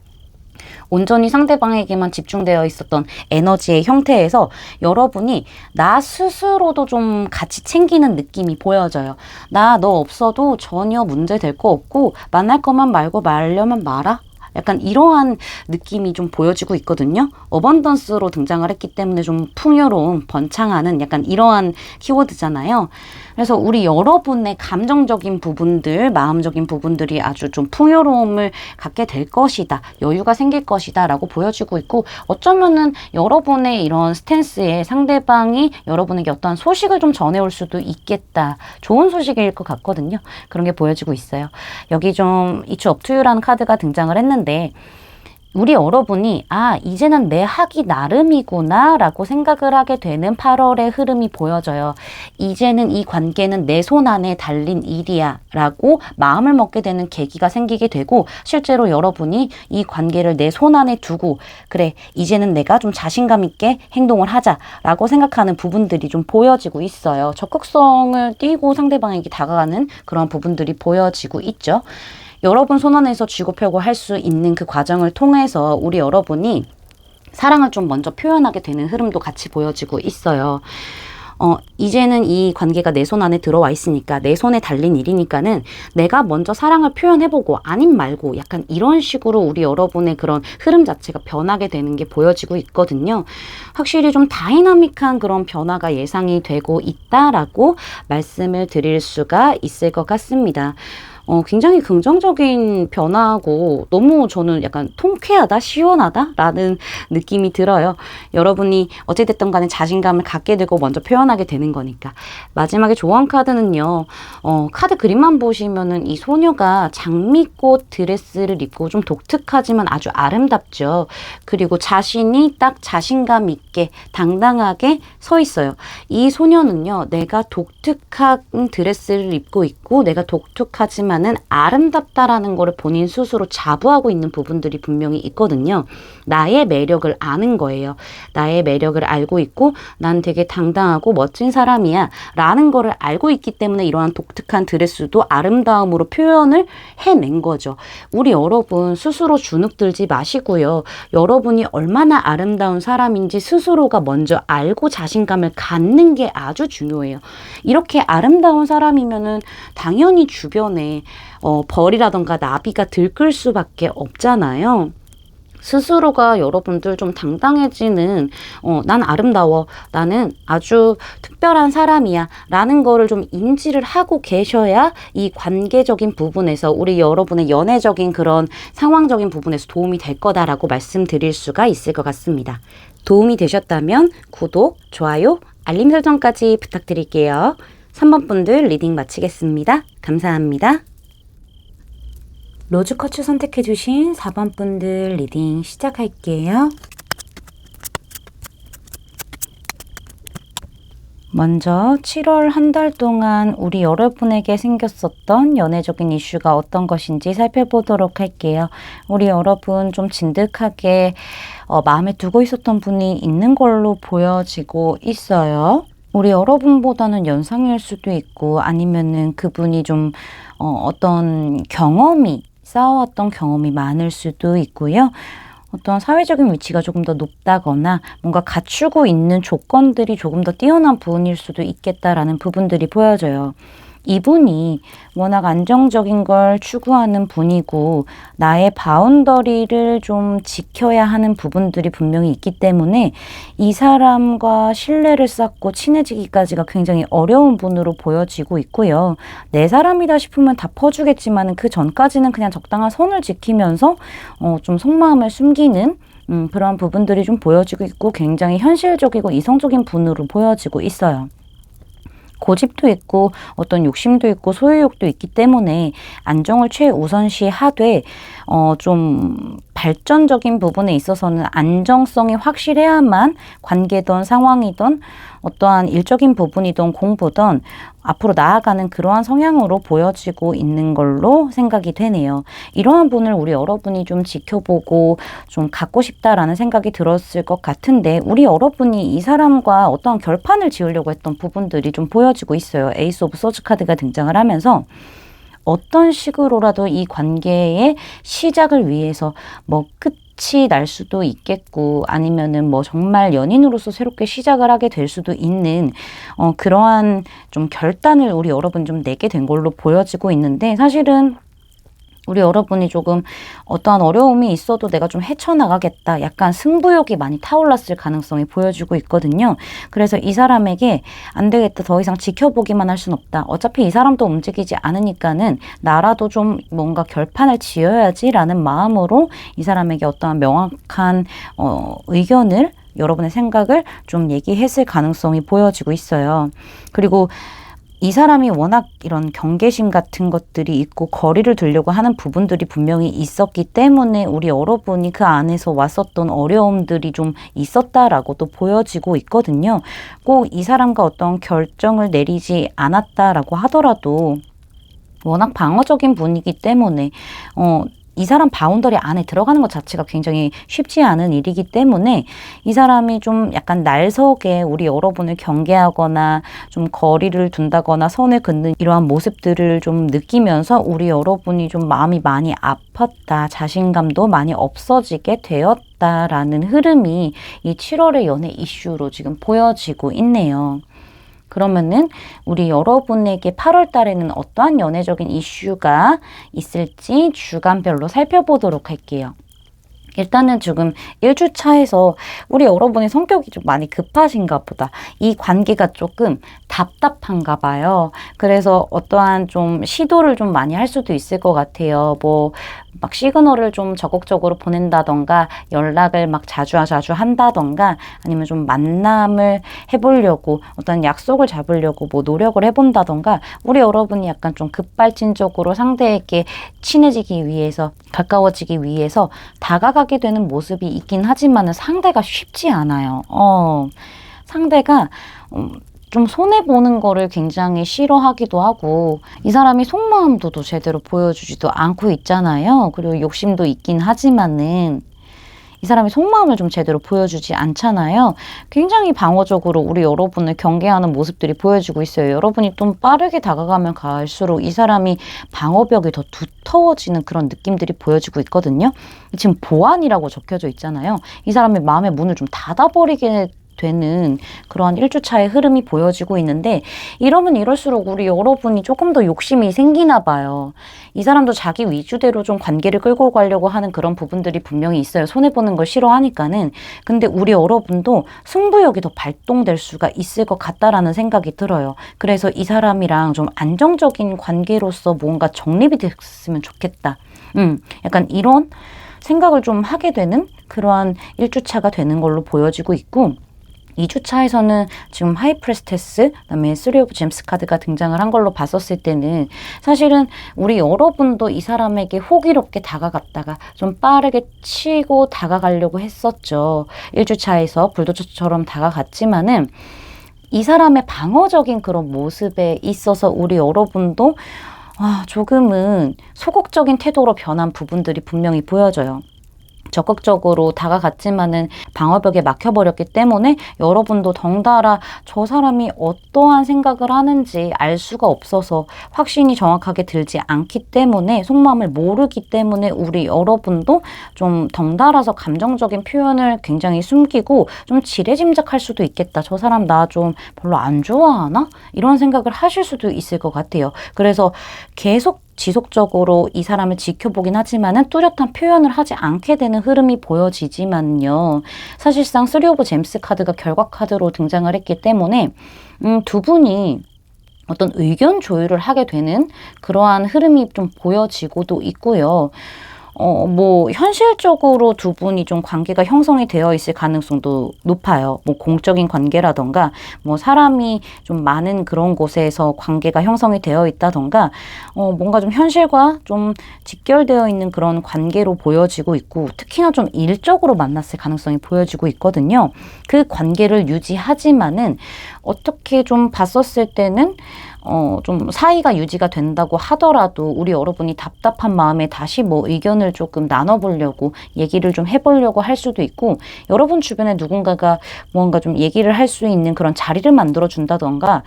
온전히 상대방에게만 집중되어 있었던 에너지의 형태에서 여러분이 나 스스로도 좀 같이 챙기는 느낌이 보여져요. 나 너 없어도 전혀 문제 될 거 없고, 만날 거만 말고 말려면 말아. 약간 이러한 느낌이 좀 보여지고 있거든요. 어번던스로 등장을 했기 때문에 좀 풍요로움, 번창하는 약간 이러한 키워드잖아요. 그래서 우리 여러분의 감정적인 부분들, 마음적인 부분들이 아주 좀 풍요로움을 갖게 될 것이다. 여유가 생길 것이다 라고 보여지고 있고, 어쩌면은 여러분의 이런 스탠스에 상대방이 여러분에게 어떠한 소식을 좀 전해올 수도 있겠다. 좋은 소식일 것 같거든요. 그런 게 보여지고 있어요. 여기 좀 It's up to you라는 카드가 등장을 했는데, 우리 여러분이 이제는 내 하기 나름이구나 라고 생각을 하게 되는 8월의 흐름이 보여져요. 이제는 이 관계는 내 손 안에 달린 일이야 라고 마음을 먹게 되는 계기가 생기게 되고, 실제로 여러분이 이 관계를 내 손 안에 두고 그래 이제는 내가 좀 자신감 있게 행동을 하자 라고 생각하는 부분들이 좀 보여지고 있어요. 적극성을 띠고 상대방에게 다가가는 그런 부분들이 보여지고 있죠. 여러분 손 안에서 쥐고 펴고 할 수 있는 그 과정을 통해서 우리 여러분이 사랑을 좀 먼저 표현하게 되는 흐름도 같이 보여지고 있어요. 이제는 이 관계가 내 손 안에 들어와 있으니까, 내 손에 달린 일이니까는 내가 먼저 사랑을 표현해보고 아님 말고 약간 이런 식으로 우리 여러분의 그런 흐름 자체가 변하게 되는 게 보여지고 있거든요. 확실히 좀 다이나믹한 그런 변화가 예상이 되고 있다라고 말씀을 드릴 수가 있을 것 같습니다. 굉장히 긍정적인 변화고 너무 저는 약간 통쾌하다, 시원하다 라는 느낌이 들어요. 여러분이 어찌됐든 간에 자신감을 갖게 되고 먼저 표현하게 되는 거니까. 마지막에 조언 카드는요. 카드 그림만 보시면은 이 소녀가 장미꽃 드레스를 입고 좀 독특하지만 아주 아름답죠. 그리고 자신이 딱 자신감 있게 당당하게 서 있어요. 이 소녀는요. 내가 독특한 드레스를 입고 있고 내가 독특하지만 는 아름답다라는 거를 본인 스스로 자부하고 있는 부분들이 분명히 있거든요. 나의 매력을 아는 거예요. 나의 매력을 알고 있고 난 되게 당당하고 멋진 사람이야 라는 거를 알고 있기 때문에 이러한 독특한 드레스도 아름다움으로 표현을 해낸 거죠. 우리 여러분 스스로 주눅들지 마시고요. 여러분이 얼마나 아름다운 사람인지 스스로가 먼저 알고 자신감을 갖는 게 아주 중요해요. 이렇게 아름다운 사람이면은 당연히 주변에 벌이라던가 나비가 들끓을 수밖에 없잖아요. 스스로가 여러분들 좀 당당해지는 난 아름다워, 나는 아주 특별한 사람이야 라는 거를 좀 인지를 하고 계셔야 이 관계적인 부분에서 우리 여러분의 연애적인 그런 상황적인 부분에서 도움이 될 거다라고 말씀드릴 수가 있을 것 같습니다. 도움이 되셨다면 구독, 좋아요, 알림 설정까지 부탁드릴게요. 3번 분들 리딩 마치겠습니다. 감사합니다. 로즈커츠 선택해주신 4번 분들 리딩 시작할게요. 먼저 7월 한 달 동안 우리 여러분에게 생겼었던 연애적인 이슈가 어떤 것인지 살펴보도록 할게요. 우리 여러분 좀 진득하게 마음에 두고 있었던 분이 있는 걸로 보여지고 있어요. 우리 여러분보다는 연상일 수도 있고 아니면은 그분이 좀 어떤 경험이 쌓아왔던 경험이 많을 수도 있고요. 어떤 사회적인 위치가 조금 더 높다거나 뭔가 갖추고 있는 조건들이 조금 더 뛰어난 분일 수도 있겠다라는 부분들이 보여져요. 이분이 워낙 안정적인 걸 추구하는 분이고 나의 바운더리를 좀 지켜야 하는 부분들이 분명히 있기 때문에 이 사람과 신뢰를 쌓고 친해지기까지가 굉장히 어려운 분으로 보여지고 있고요. 내 사람이다 싶으면 다 퍼주겠지만 그 전까지는 그냥 적당한 선을 지키면서 좀 속마음을 숨기는 그런 부분들이 좀 보여지고 있고 굉장히 현실적이고 이성적인 분으로 보여지고 있어요. 고집도 있고 어떤 욕심도 있고 소유욕도 있기 때문에 안정을 최우선시 하되 좀 발전적인 부분에 있어서는 안정성이 확실해야만 관계든 상황이든 어떠한 일적인 부분이든 공부든 앞으로 나아가는 그러한 성향으로 보여지고 있는 걸로 생각이 되네요. 이러한 분을 우리 여러분이 좀 지켜보고 좀 갖고 싶다라는 생각이 들었을 것 같은데 우리 여러분이 이 사람과 어떠한 결판을 지으려고 했던 부분들이 좀 보여지고 있어요. 에이스 오브 소즈 카드가 등장을 하면서 어떤 식으로라도 이 관계의 시작을 위해서 뭐 끝이 날 수도 있겠고 아니면은 뭐 정말 연인으로서 새롭게 시작을 하게 될 수도 있는 그러한 좀 결단을 우리 여러분 좀 내게 된 걸로 보여지고 있는데 사실은 우리 여러분이 조금 어떠한 어려움이 있어도 내가 좀 헤쳐나가겠다. 약간 승부욕이 많이 타올랐을 가능성이 보여지고 있거든요. 그래서 이 사람에게 안 되겠다. 더 이상 지켜보기만 할 순 없다. 어차피 이 사람도 움직이지 않으니까는 나라도 좀 뭔가 결판을 지어야지라는 마음으로 이 사람에게 어떠한 명확한 의견을 여러분의 생각을 좀 얘기했을 가능성이 보여지고 있어요. 그리고 이 사람이 워낙 이런 경계심 같은 것들이 있고 거리를 두려고 하는 부분들이 분명히 있었기 때문에 우리 여러분이 그 안에서 왔었던 어려움들이 좀 있었다라고도 보여지고 있거든요. 꼭 이 사람과 어떤 결정을 내리지 않았다라고 하더라도 워낙 방어적인 분이기 때문에 이 사람 바운더리 안에 들어가는 것 자체가 굉장히 쉽지 않은 일이기 때문에 이 사람이 좀 약간 날석에 우리 여러분을 경계하거나 좀 거리를 둔다거나 선을 긋는 이러한 모습들을 좀 느끼면서 우리 여러분이 좀 마음이 많이 아팠다, 자신감도 많이 없어지게 되었다라는 흐름이 이 7월의 연애 이슈로 지금 보여지고 있네요. 그러면은 우리 여러분에게 8월 달에는 어떠한 연애적인 이슈가 있을지 주간별로 살펴보도록 할게요. 일단은 지금 1주차에서 우리 여러분의 성격이 좀 많이 급하신가 보다. 이 관계가 조금 답답한가 봐요. 그래서 어떠한 좀 시도를 좀 많이 할 수도 있을 것 같아요. 뭐 막 시그널을 좀 적극적으로 보낸다던가 연락을 막 자주 한다던가 아니면 좀 만남을 해보려고 어떤 약속을 잡으려고 뭐 노력을 해본다던가 우리 여러분이 약간 좀 급발진적으로 상대에게 친해지기 위해서 가까워지기 위해서 다가가게 되는 모습이 있긴 하지만 상대가 쉽지 않아요. 상대가 좀 손해보는 거를 굉장히 싫어하기도 하고 이 사람이 속마음도 제대로 보여주지도 않고 있잖아요. 그리고 욕심도 있긴 하지만은 이 사람이 속마음을 좀 제대로 보여주지 않잖아요. 굉장히 방어적으로 우리 여러분을 경계하는 모습들이 보여지고 있어요. 여러분이 좀 빠르게 다가가면 갈수록 이 사람이 방어벽이 더 두터워지는 그런 느낌들이 보여지고 있거든요. 지금 보안이라고 적혀져 있잖아요. 이 사람의 마음의 문을 좀 닫아버리게 되는 그러한 1주차의 흐름이 보여지고 있는데 이러면 이럴수록 우리 여러분이 조금 더 욕심이 생기나 봐요. 이 사람도 자기 위주대로 좀 관계를 끌고 가려고 하는 그런 부분들이 분명히 있어요. 손해보는 걸 싫어하니까는. 근데 우리 여러분도 승부욕이 더 발동될 수가 있을 것 같다라는 생각이 들어요. 그래서 이 사람이랑 좀 안정적인 관계로서 뭔가 정립이 됐으면 좋겠다. 약간 이런 생각을 좀 하게 되는 그러한 1주차가 되는 걸로 보여지고 있고 2주차에서는 지금 하이프레스테스, 그다음에 3 오브 젬스 카드가 등장을 한 걸로 봤었을 때는 사실은 우리 여러분도 이 사람에게 호기롭게 다가갔다가 좀 빠르게 치고 다가가려고 했었죠. 1주차에서 불도저처럼 다가갔지만은 이 사람의 방어적인 그런 모습에 있어서 우리 여러분도 조금은 소극적인 태도로 변한 부분들이 분명히 보여져요. 적극적으로 다가갔지만은 방어벽에 막혀버렸기 때문에 여러분도 덩달아 저 사람이 어떠한 생각을 하는지 알 수가 없어서 확신이 정확하게 들지 않기 때문에 속마음을 모르기 때문에 우리 여러분도 좀 덩달아서 감정적인 표현을 굉장히 숨기고 좀 지레짐작할 수도 있겠다. 저 사람 나 좀 별로 안 좋아하나? 이런 생각을 하실 수도 있을 것 같아요. 그래서 계속 지속적으로 이 사람을 지켜보긴 하지만은 뚜렷한 표현을 하지 않게 되는 흐름이 보여지지만요. 사실상 3 오브 젬스 카드가 결과 카드로 등장을 했기 때문에 두 분이 어떤 의견 조율을 하게 되는 그러한 흐름이 좀 보여지고도 있고요. 뭐 현실적으로 두 분이 좀 관계가 형성이 되어 있을 가능성도 높아요. 뭐 공적인 관계라던가 뭐 사람이 좀 많은 그런 곳에서 관계가 형성이 되어 있다던가 뭔가 좀 현실과 좀 직결되어 있는 그런 관계로 보여지고 있고 특히나 좀 일적으로 만났을 가능성이 보여지고 있거든요. 그 관계를 유지하지만은 어떻게 좀 봤었을 때는 좀 사이가 유지가 된다고 하더라도 우리 여러분이 답답한 마음에 다시 뭐 의견을 조금 나눠보려고 얘기를 좀 해보려고 할 수도 있고 여러분 주변에 누군가가 뭔가 좀 얘기를 할 수 있는 그런 자리를 만들어 준다던가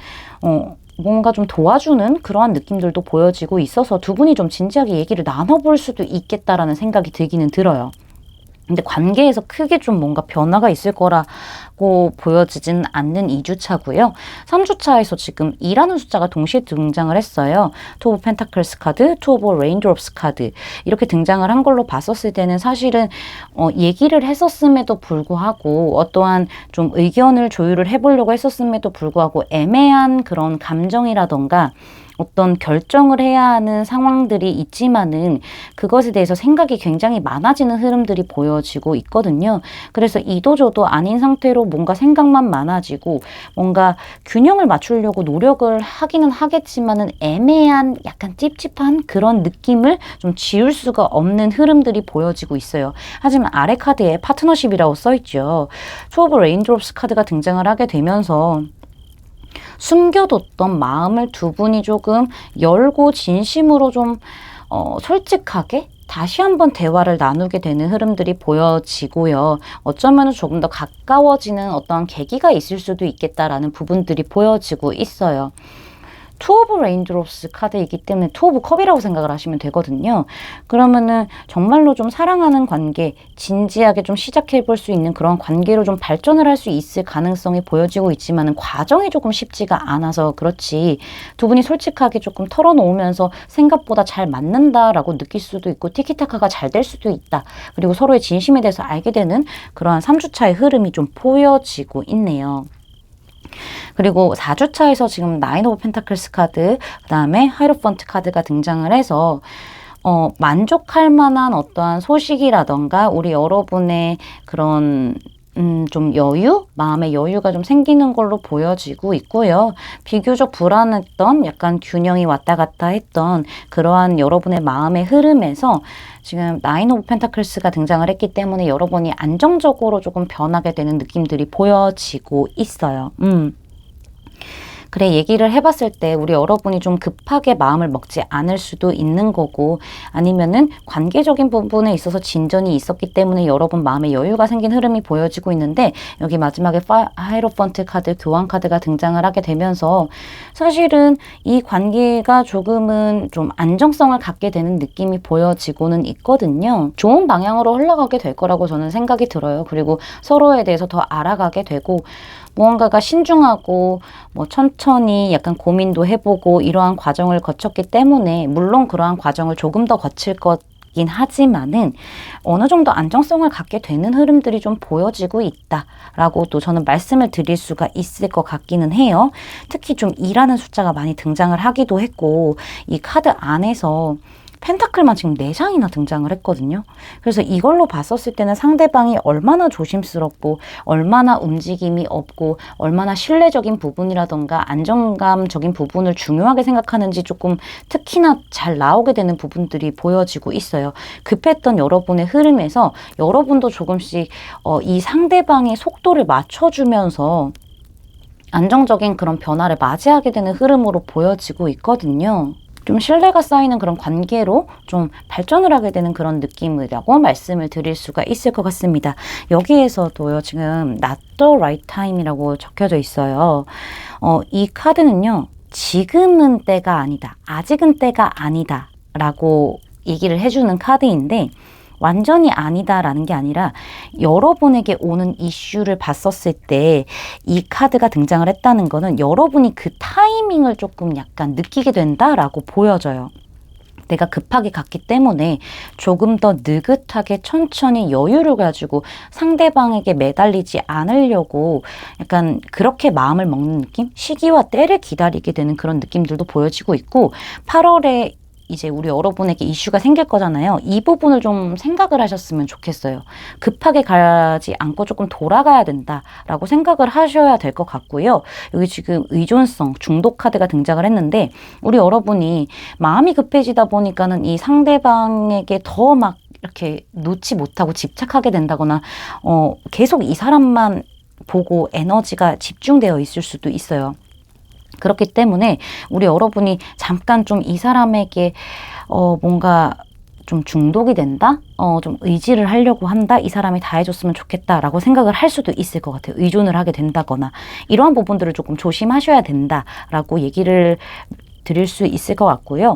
뭔가 좀 도와주는 그러한 느낌들도 보여지고 있어서 두 분이 좀 진지하게 얘기를 나눠볼 수도 있겠다라는 생각이 들기는 들어요. 근데 관계에서 크게 좀 뭔가 변화가 있을 거라고 라고 보여지진 않는 2주차고요. 3주차에서 지금 2라는 숫자가 동시에 등장을 했어요. 투 오브 펜타클스 카드, 투 오브 레인드롭스 카드 이렇게 등장을 한 걸로 봤었을 때는 사실은 얘기를 했었음에도 불구하고 어떠한 좀 의견을 조율을 해보려고 했었음에도 불구하고 애매한 그런 감정이라던가 어떤 결정을 해야 하는 상황들이 있지만은 그것에 대해서 생각이 굉장히 많아지는 흐름들이 보여지고 있거든요. 그래서 이도저도 아닌 상태로 뭔가 생각만 많아지고 뭔가 균형을 맞추려고 노력을 하기는 하겠지만은 애매한 약간 찝찝한 그런 느낌을 좀 지울 수가 없는 흐름들이 보여지고 있어요. 하지만 아래 카드에 파트너십이라고 써있죠. 투 오브 레인드롭스 카드가 등장을 하게 되면서 숨겨뒀던 마음을 두 분이 조금 열고 진심으로 좀 솔직하게 다시 한번 대화를 나누게 되는 흐름들이 보여지고요. 어쩌면 조금 더 가까워지는 어떤 계기가 있을 수도 있겠다라는 부분들이 보여지고 있어요. 투 오브 레인드롭스 카드이기 때문에 투 오브 컵이라고 생각을 하시면 되거든요. 그러면은 정말로 좀 사랑하는 관계, 진지하게 좀 시작해 볼 수 있는 그런 관계로 좀 발전을 할 수 있을 가능성이 보여지고 있지만은 과정이 조금 쉽지가 않아서 그렇지 두 분이 솔직하게 조금 털어놓으면서 생각보다 잘 맞는다라고 느낄 수도 있고 티키타카가 잘 될 수도 있다. 그리고 서로의 진심에 대해서 알게 되는 그러한 3주차의 흐름이 좀 보여지고 있네요. 그리고 4주차에서 지금 나인 오브 펜타클스 카드, 그 다음에 하이로펀트 카드가 등장을 해서 만족할 만한 어떠한 소식이라던가 우리 여러분의 그런 좀 여유? 마음의 여유가 좀 생기는 걸로 보여지고 있고요. 비교적 불안했던 약간 균형이 왔다 갔다 했던 그러한 여러분의 마음의 흐름에서 지금 나인 오브 펜타클스가 등장을 했기 때문에 여러분이 안정적으로 조금 변하게 되는 느낌들이 보여지고 있어요. 그래, 얘기를 해봤을 때 우리 여러분이 좀 급하게 마음을 먹지 않을 수도 있는 거고 아니면은 관계적인 부분에 있어서 진전이 있었기 때문에 여러분 마음에 여유가 생긴 흐름이 보여지고 있는데 여기 마지막에 하이로펀트 카드, 교환 카드가 등장을 하게 되면서 사실은 이 관계가 조금은 좀 안정성을 갖게 되는 느낌이 보여지고는 있거든요. 좋은 방향으로 흘러가게 될 거라고 저는 생각이 들어요. 그리고 서로에 대해서 더 알아가게 되고 무언가가 신중하고 뭐 천천히 약간 고민도 해보고 이러한 과정을 거쳤기 때문에 물론 그러한 과정을 조금 더 거칠 것긴 하지만은 어느 정도 안정성을 갖게 되는 흐름들이 좀 보여지고 있다라고 또 저는 말씀을 드릴 수가 있을 것 같기는 해요. 특히 좀 2라는 숫자가 많이 등장을 하기도 했고 이 카드 안에서 펜타클만 지금 4장이나 등장을 했거든요. 그래서 이걸로 봤었을 때는 상대방이 얼마나 조심스럽고 얼마나 움직임이 없고 얼마나 신뢰적인 부분이라던가 안정감적인 부분을 중요하게 생각하는지 조금 특히나 잘 나오게 되는 부분들이 보여지고 있어요. 급했던 여러분의 흐름에서 여러분도 조금씩 이 상대방의 속도를 맞춰주면서 안정적인 그런 변화를 맞이하게 되는 흐름으로 보여지고 있거든요. 좀 신뢰가 쌓이는 그런 관계로 좀 발전을 하게 되는 그런 느낌이라고 말씀을 드릴 수가 있을 것 같습니다. 여기에서도요, 지금 not the right time이라고 적혀져 있어요. 이 카드는요, 지금은 때가 아니다, 아직은 때가 아니다 라고 얘기를 해주는 카드인데 완전히 아니다라는 게 아니라 여러분에게 오는 이슈를 봤었을 때 이 카드가 등장을 했다는 거는 여러분이 그 타이밍을 조금 약간 느끼게 된다라고 보여져요. 내가 급하게 갔기 때문에 조금 더 느긋하게 천천히 여유를 가지고 상대방에게 매달리지 않으려고 약간 그렇게 마음을 먹는 느낌? 시기와 때를 기다리게 되는 그런 느낌들도 보여지고 있고 8월에 이제 우리 여러분에게 이슈가 생길 거잖아요. 이 부분을 좀 생각을 하셨으면 좋겠어요. 급하게 가지 않고 조금 돌아가야 된다라고 생각을 하셔야 될 것 같고요. 여기 지금 의존성, 중독 카드가 등장을 했는데 우리 여러분이 마음이 급해지다 보니까는 이 상대방에게 더 막 이렇게 놓지 못하고 집착하게 된다거나 계속 이 사람만 보고 에너지가 집중되어 있을 수도 있어요. 그렇기 때문에 우리 여러분이 잠깐 좀 이 사람에게 뭔가 좀 중독이 된다? 좀 의지를 하려고 한다? 이 사람이 다 해줬으면 좋겠다라고 생각을 할 수도 있을 것 같아요. 의존을 하게 된다거나 이러한 부분들을 조금 조심하셔야 된다라고 얘기를 드릴 수 있을 것 같고요.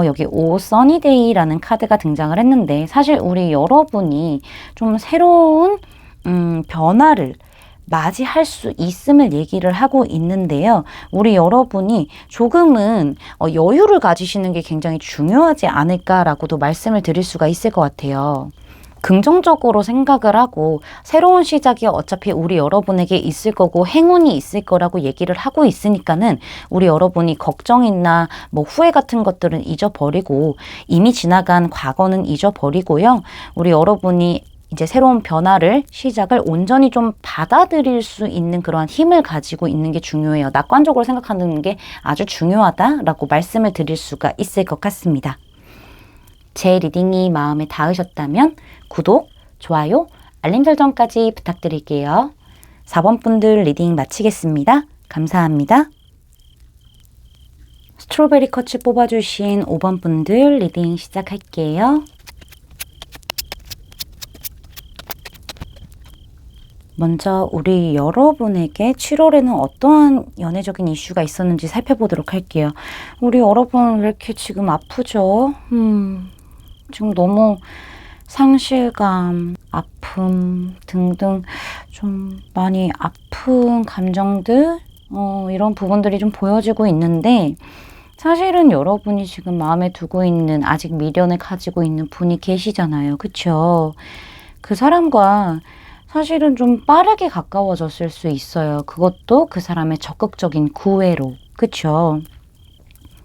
여기 오 써니데이라는 카드가 등장을 했는데 사실 우리 여러분이 좀 새로운 변화를 맞이할 수 있음을 얘기를 하고 있는데요. 우리 여러분이 조금은 여유를 가지시는 게 굉장히 중요하지 않을까라고도 말씀을 드릴 수가 있을 것 같아요. 긍정적으로 생각을 하고 새로운 시작이 어차피 우리 여러분에게 있을 거고 행운이 있을 거라고 얘기를 하고 있으니까는 우리 여러분이 걱정이나 뭐 후회 같은 것들은 잊어버리고 이미 지나간 과거는 잊어버리고요. 우리 여러분이 이제 새로운 변화를 시작을 온전히 좀 받아들일 수 있는 그러한 힘을 가지고 있는 게 중요해요. 낙관적으로 생각하는 게 아주 중요하다라고 말씀을 드릴 수가 있을 것 같습니다. 제 리딩이 마음에 닿으셨다면 구독, 좋아요, 알림 설정까지 부탁드릴게요. 4번 분들 리딩 마치겠습니다. 감사합니다. 스트로베리 커츠 뽑아주신 5번 분들 리딩 시작할게요. 먼저 우리 여러분에게 7월에는 어떠한 연애적인 이슈가 있었는지 살펴보도록 할게요. 우리 여러분 왜 이렇게 지금 아프죠? 지금 너무 상실감, 아픔 등등 좀 많이 아픈 감정들 이런 부분들이 좀 보여지고 있는데 사실은 여러분이 지금 마음에 두고 있는 아직 미련을 가지고 있는 분이 계시잖아요. 그쵸? 그 사람과 사실은 좀 빠르게 가까워졌을 수 있어요. 그것도 그 사람의 적극적인 구애로. 그쵸?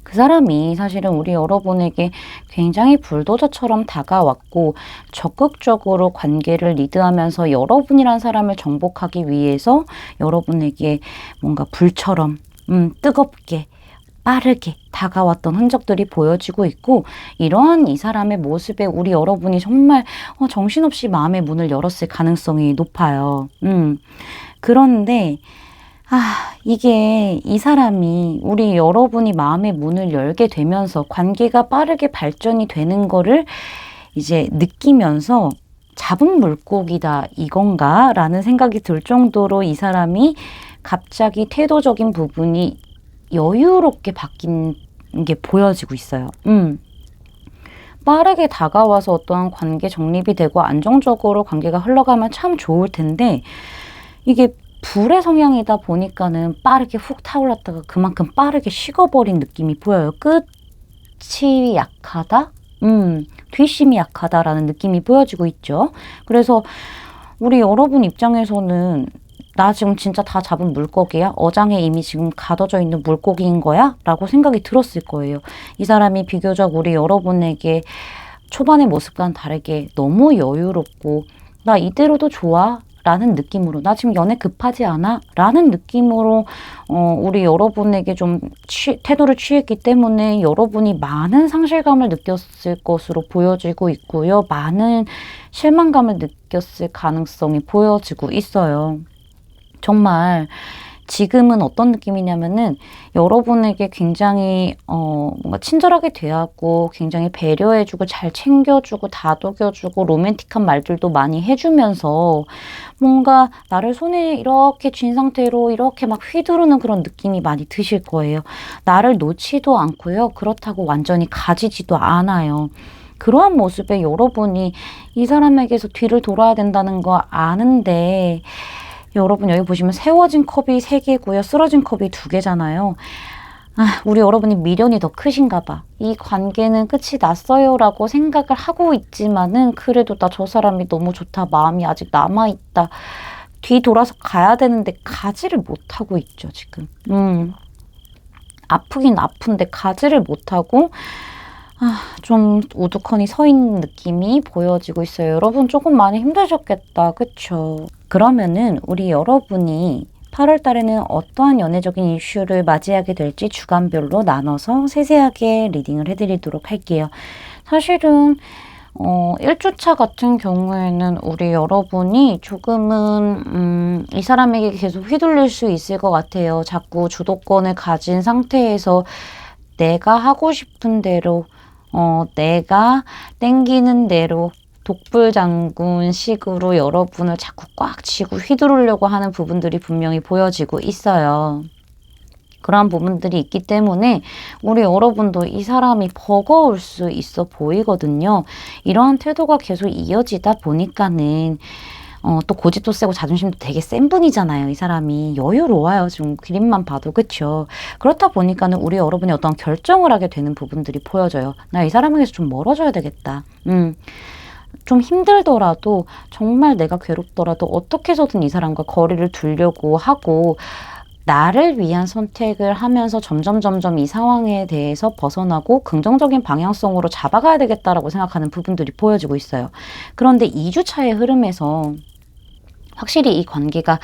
그 사람이 사실은 우리 여러분에게 굉장히 불도저처럼 다가왔고 적극적으로 관계를 리드하면서 여러분이란 사람을 정복하기 위해서 여러분에게 뭔가 불처럼 뜨겁게 빠르게 다가왔던 흔적들이 보여지고 있고 이러한 이 사람의 모습에 우리 여러분이 정말 정신없이 마음의 문을 열었을 가능성이 높아요. 그런데 이게 이 사람이 우리 여러분이 마음의 문을 열게 되면서 관계가 빠르게 발전이 되는 거를 이제 느끼면서 잡은 물고기다 이건가? 라는 생각이 들 정도로 이 사람이 갑자기 태도적인 부분이 여유롭게 바뀐 게 보여지고 있어요. 빠르게 다가와서 어떠한 관계 정립이 되고 안정적으로 관계가 흘러가면 참 좋을 텐데 이게 불의 성향이다 보니까는 빠르게 훅 타올랐다가 그만큼 빠르게 식어버린 느낌이 보여요. 끝이 약하다? 뒷심이 약하다라는 느낌이 보여지고 있죠. 그래서 우리 여러분 입장에서는 나 지금 진짜 다 잡은 물고기야? 어장에 이미 지금 가둬져 있는 물고기인 거야? 라고 생각이 들었을 거예요. 이 사람이 비교적 우리 여러분에게 초반의 모습과는 다르게 너무 여유롭고 나 이대로도 좋아? 라는 느낌으로 나 지금 연애 급하지 않아? 라는 느낌으로 우리 여러분에게 좀 태도를 취했기 때문에 여러분이 많은 상실감을 느꼈을 것으로 보여지고 있고요. 많은 실망감을 느꼈을 가능성이 보여지고 있어요. 정말 지금은 어떤 느낌이냐면은 여러분에게 굉장히 뭔가 친절하게 대하고 굉장히 배려해주고 잘 챙겨주고 다독여주고 로맨틱한 말들도 많이 해주면서 뭔가 나를 손에 이렇게 쥔 상태로 이렇게 막 휘두르는 그런 느낌이 많이 드실 거예요. 나를 놓지도 않고요. 그렇다고 완전히 가지지도 않아요. 그러한 모습에 여러분이 이 사람에게서 뒤를 돌아야 된다는 거 아는데 여러분 여기 보시면 세워진 컵이 3개고요. 쓰러진 컵이 2개잖아요. 우리 여러분이 미련이 더 크신가 봐. 이 관계는 끝이 났어요 라고 생각을 하고 있지만은 그래도 나 저 사람이 너무 좋다. 마음이 아직 남아있다. 뒤돌아서 가야 되는데 가지를 못하고 있죠 지금. 아프긴 아픈데 가지를 못하고 좀 우두커니 서 있는 느낌이 보여지고 있어요. 여러분 조금 많이 힘드셨겠다. 그쵸? 그러면은 우리 여러분이 8월 달에는 어떠한 연애적인 이슈를 맞이하게 될지 주간별로 나눠서 세세하게 리딩을 해드리도록 할게요. 사실은 1주차 같은 경우에는 우리 여러분이 조금은 이 사람에게 계속 휘둘릴 수 있을 것 같아요. 자꾸 주도권을 가진 상태에서 내가 하고 싶은 대로 내가 땡기는 대로 독불장군 식으로 여러분을 자꾸 꽉 쥐고 휘두르려고 하는 부분들이 분명히 보여지고 있어요. 그러한 부분들이 있기 때문에 우리 여러분도 이 사람이 버거울 수 있어 보이거든요. 이러한 태도가 계속 이어지다 보니까는 또 고집도 세고 자존심도 되게 센 분이잖아요. 이 사람이 여유로워요. 지금 그림만 봐도. 그쵸? 그렇다 보니까는 우리 여러분이 어떤 결정을 하게 되는 부분들이 보여져요. 나 이 사람에게서 좀 멀어져야 되겠다. 좀 힘들더라도 정말 내가 괴롭더라도 어떻게 해서든 이 사람과 거리를 두려고 하고 나를 위한 선택을 하면서 점점 이 상황에 대해서 벗어나고 긍정적인 방향성으로 잡아가야 되겠다라고 생각하는 부분들이 보여지고 있어요. 그런데 2주차의 흐름에서 확실히 이 관계가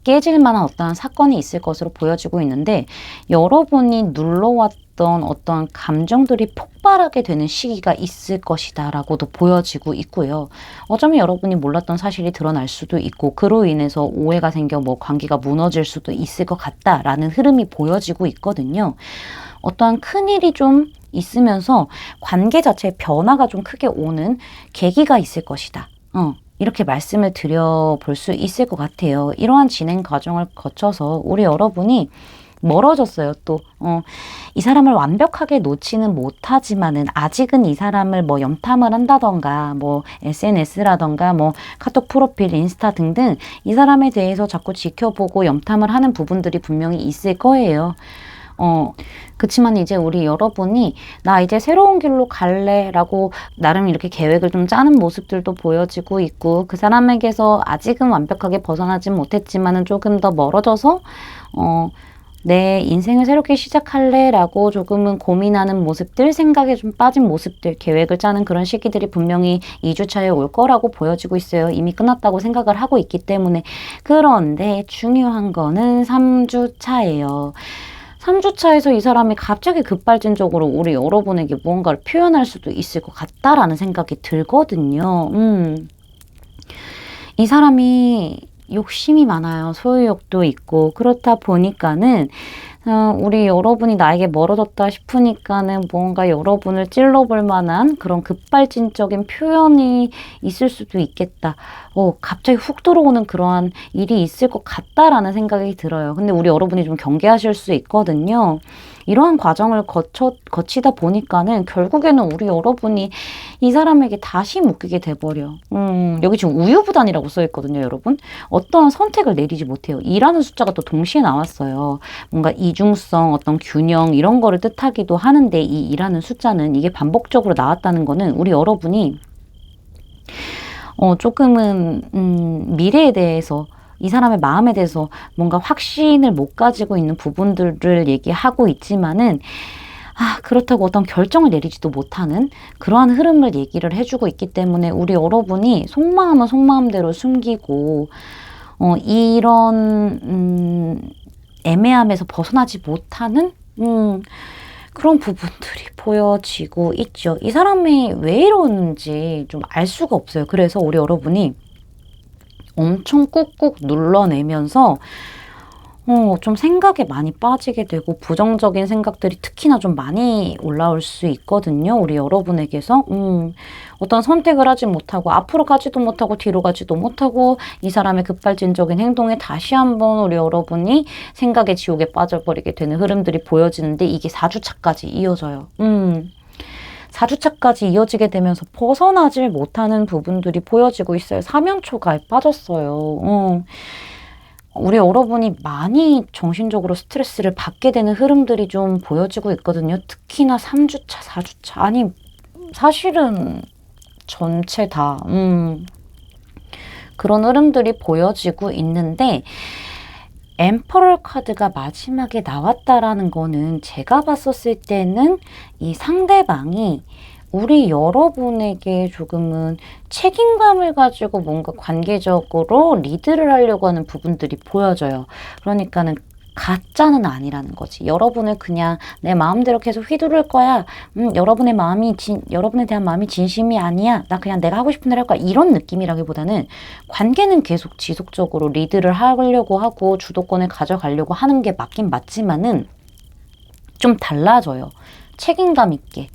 깨질 만한 어떠한 사건이 있을 것으로 보여지고 있는데 여러분이 눌러왔던 어떤 감정들이 폭발하게 되는 시기가 있을 것이다 라고도 보여지고 있고요. 어쩌면 여러분이 몰랐던 사실이 드러날 수도 있고 그로 인해서 오해가 생겨 뭐 관계가 무너질 수도 있을 것 같다라는 흐름이 보여지고 있거든요. 어떠한 큰일이 좀 있으면서 관계 자체의 변화가 좀 크게 오는 계기가 있을 것이다. 이렇게 말씀을 드려볼 수 있을 것 같아요. 이러한 진행 과정을 거쳐서 우리 여러분이 멀어졌어요. 또 이 사람을 완벽하게 놓지는 못하지만은 아직은 이 사람을 뭐 염탐을 한다던가 뭐 SNS라던가 뭐 카톡 프로필, 인스타 등등 이 사람에 대해서 자꾸 지켜보고 염탐을 하는 부분들이 분명히 있을 거예요. 그치만 이제 우리 여러분이 나 이제 새로운 길로 갈래 라고 나름 이렇게 계획을 좀 짜는 모습들도 보여지고 있고 그 사람에게서 아직은 완벽하게 벗어나진 못했지만은 조금 더 멀어져서 내 인생을 새롭게 시작할래 라고 조금은 고민하는 모습들, 생각에 좀 빠진 모습들, 계획을 짜는 그런 시기들이 분명히 2주차에 올 거라고 보여지고 있어요. 이미 끝났다고 생각을 하고 있기 때문에. 그런데 중요한 거는 3주차예요. 3주차에서 이 사람이 갑자기 급발진적으로 우리 여러분에게 무언가를 표현할 수도 있을 것 같다라는 생각이 들거든요. 이 사람이 욕심이 많아요. 소유욕도 있고 그렇다 보니까는 우리 여러분이 나에게 멀어졌다 싶으니까는 뭔가 여러분을 찔러볼 만한 그런 급발진적인 표현이 있을 수도 있겠다. 갑자기 훅 들어오는 그러한 일이 있을 것 같다라는 생각이 들어요. 근데 우리 여러분이 좀 경계하실 수 있거든요. 이러한 과정을 거치다 보니까는 결국에는 우리 여러분이 이 사람에게 다시 묶이게 돼버려. 여기 지금 우유부단이라고 써있거든요, 여러분. 어떤 선택을 내리지 못해요. 2라는 숫자가 또 동시에 나왔어요. 뭔가 이중성, 어떤 균형 이런 거를 뜻하기도 하는데 이 2라는 숫자는 이게 반복적으로 나왔다는 거는 우리 여러분이 조금은 미래에 대해서 이 사람의 마음에 대해서 뭔가 확신을 못 가지고 있는 부분들을 얘기하고 있지만은 그렇다고 어떤 결정을 내리지도 못하는 그러한 흐름을 얘기를 해주고 있기 때문에 우리 여러분이 속마음은 속마음대로 숨기고 이런 애매함에서 벗어나지 못하는 그런 부분들이 보여지고 있죠. 이 사람이 왜 이러는지 좀 알 수가 없어요. 그래서 우리 여러분이 엄청 꾹꾹 눌러내면서 좀 생각에 많이 빠지게 되고 부정적인 생각들이 특히나 좀 많이 올라올 수 있거든요. 우리 여러분에게서 어떤 선택을 하지 못하고 앞으로 가지도 못하고 뒤로 가지도 못하고 이 사람의 급발진적인 행동에 다시 한번 우리 여러분이 생각의 지옥에 빠져버리게 되는 흐름들이 보여지는데 이게 4주차까지 이어져요. 4주차까지 이어지게 되면서 벗어나질 못하는 부분들이 보여지고 있어요. 사면초가에 빠졌어요. 우리 여러분이 많이 정신적으로 스트레스를 받게 되는 흐름들이 좀 보여지고 있거든요. 특히나 3주차, 4주차. 아니, 사실은 전체 다 그런 흐름들이 보여지고 있는데 엠퍼럴 카드가 마지막에 나왔다라는 거는 제가 봤었을 때는 이 상대방이 우리 여러분에게 조금은 책임감을 가지고 뭔가 관계적으로 리드를 하려고 하는 부분들이 보여져요. 그러니까는 가짜는 아니라는 거지. 여러분을 그냥 내 마음대로 계속 휘두를 거야. 여러분의 여러분에 대한 마음이 진심이 아니야. 나 그냥 내가 하고 싶은 대로 할 거야. 이런 느낌이라기보다는 관계는 계속 지속적으로 리드를 하려고 하고 주도권을 가져가려고 하는 게 맞긴 맞지만은 좀 달라져요. 책임감 있게.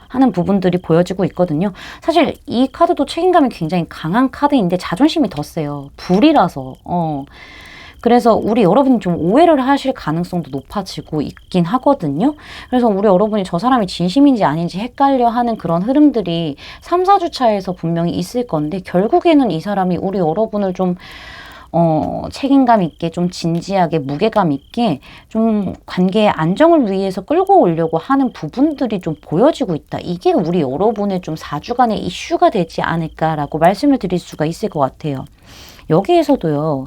하는 부분들이 보여지고 있거든요. 사실 이 카드도 책임감이 굉장히 강한 카드인데 자존심이 더 세요. 불이라서. 그래서 우리 여러분이 좀 오해를 하실 가능성도 높아지고 있긴 하거든요. 그래서 우리 여러분이 저 사람이 진심인지 아닌지 헷갈려 하는 그런 흐름들이 3, 4주 차에서 분명히 있을 건데 결국에는 이 사람이 우리 여러분을 좀 책임감 있게 좀 진지하게 무게감 있게 좀 관계의 안정을 위해서 끌고 오려고 하는 부분들이 좀 보여지고 있다. 이게 우리 여러분의 좀 4주간의 이슈가 되지 않을까라고 말씀을 드릴 수가 있을 것 같아요. 여기에서도요.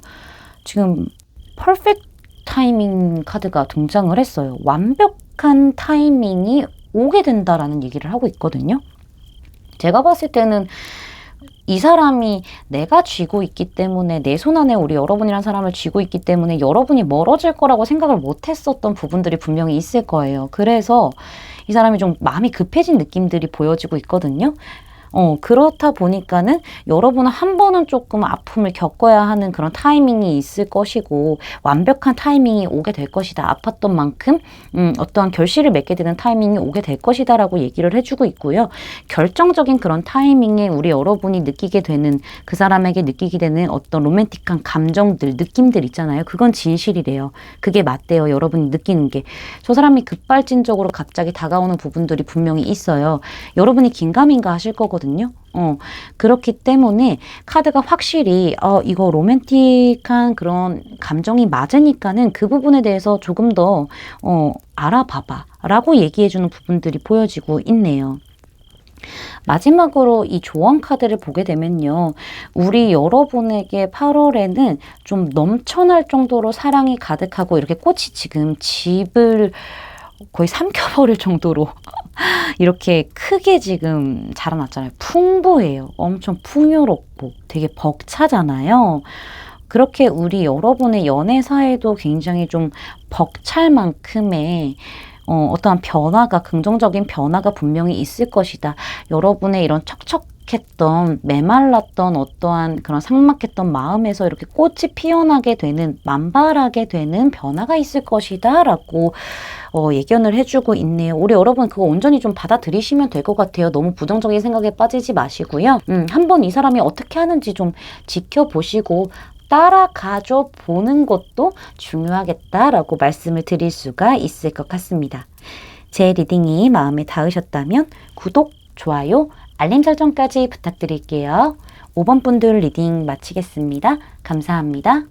지금 퍼펙트 타이밍 카드가 등장을 했어요. 완벽한 타이밍이 오게 된다라는 얘기를 하고 있거든요. 제가 봤을 때는 이 사람이 내가 쥐고 있기 때문에 내 손 안에 우리 여러분이란 사람을 쥐고 있기 때문에 여러분이 멀어질 거라고 생각을 못 했었던 부분들이 분명히 있을 거예요. 그래서 이 사람이 좀 마음이 급해진 느낌들이 보여지고 있거든요. 그렇다 보니까는 여러분은 한 번은 조금 아픔을 겪어야 하는 그런 타이밍이 있을 것이고 완벽한 타이밍이 오게 될 것이다. 아팠던 만큼 어떠한 결실을 맺게 되는 타이밍이 오게 될 것이다 라고 얘기를 해주고 있고요. 결정적인 그런 타이밍에 우리 여러분이 느끼게 되는 그 사람에게 느끼게 되는 어떤 로맨틱한 감정들, 느낌들 있잖아요. 그건 진실이래요. 그게 맞대요. 여러분이 느끼는 게. 저 사람이 급발진적으로 갑자기 다가오는 부분들이 분명히 있어요. 여러분이 긴가민가 하실 거거든요. 그렇기 때문에 카드가 확실히 이거 로맨틱한 그런 감정이 맞으니까는 그 부분에 대해서 조금 더 알아봐봐 라고 얘기해주는 부분들이 보여지고 있네요. 마지막으로 이 조언 카드를 보게 되면요. 우리 여러분에게 8월에는 좀 넘쳐날 정도로 사랑이 가득하고 이렇게 꽃이 지금 집을 거의 삼켜버릴 정도로 이렇게 크게 지금 자라났잖아요. 풍부해요. 엄청 풍요롭고 되게 벅차잖아요. 그렇게 우리 여러분의 연애사에도 굉장히 좀 벅찰 만큼의 어떠한 변화가, 긍정적인 변화가 분명히 있을 것이다. 여러분의 이런 척척했던, 메말랐던 어떠한 그런 삭막했던 마음에서 이렇게 꽃이 피어나게 되는, 만발하게 되는 변화가 있을 것이다. 라고 예견을 해주고 있네요. 우리 여러분 그거 온전히 좀 받아들이시면 될 것 같아요. 너무 부정적인 생각에 빠지지 마시고요. 한번 이 사람이 어떻게 하는지 좀 지켜보시고 따라가줘 보는 것도 중요하겠다라고 말씀을 드릴 수가 있을 것 같습니다. 제 리딩이 마음에 닿으셨다면 구독, 좋아요, 알림 설정까지 부탁드릴게요. 5번 분들 리딩 마치겠습니다. 감사합니다.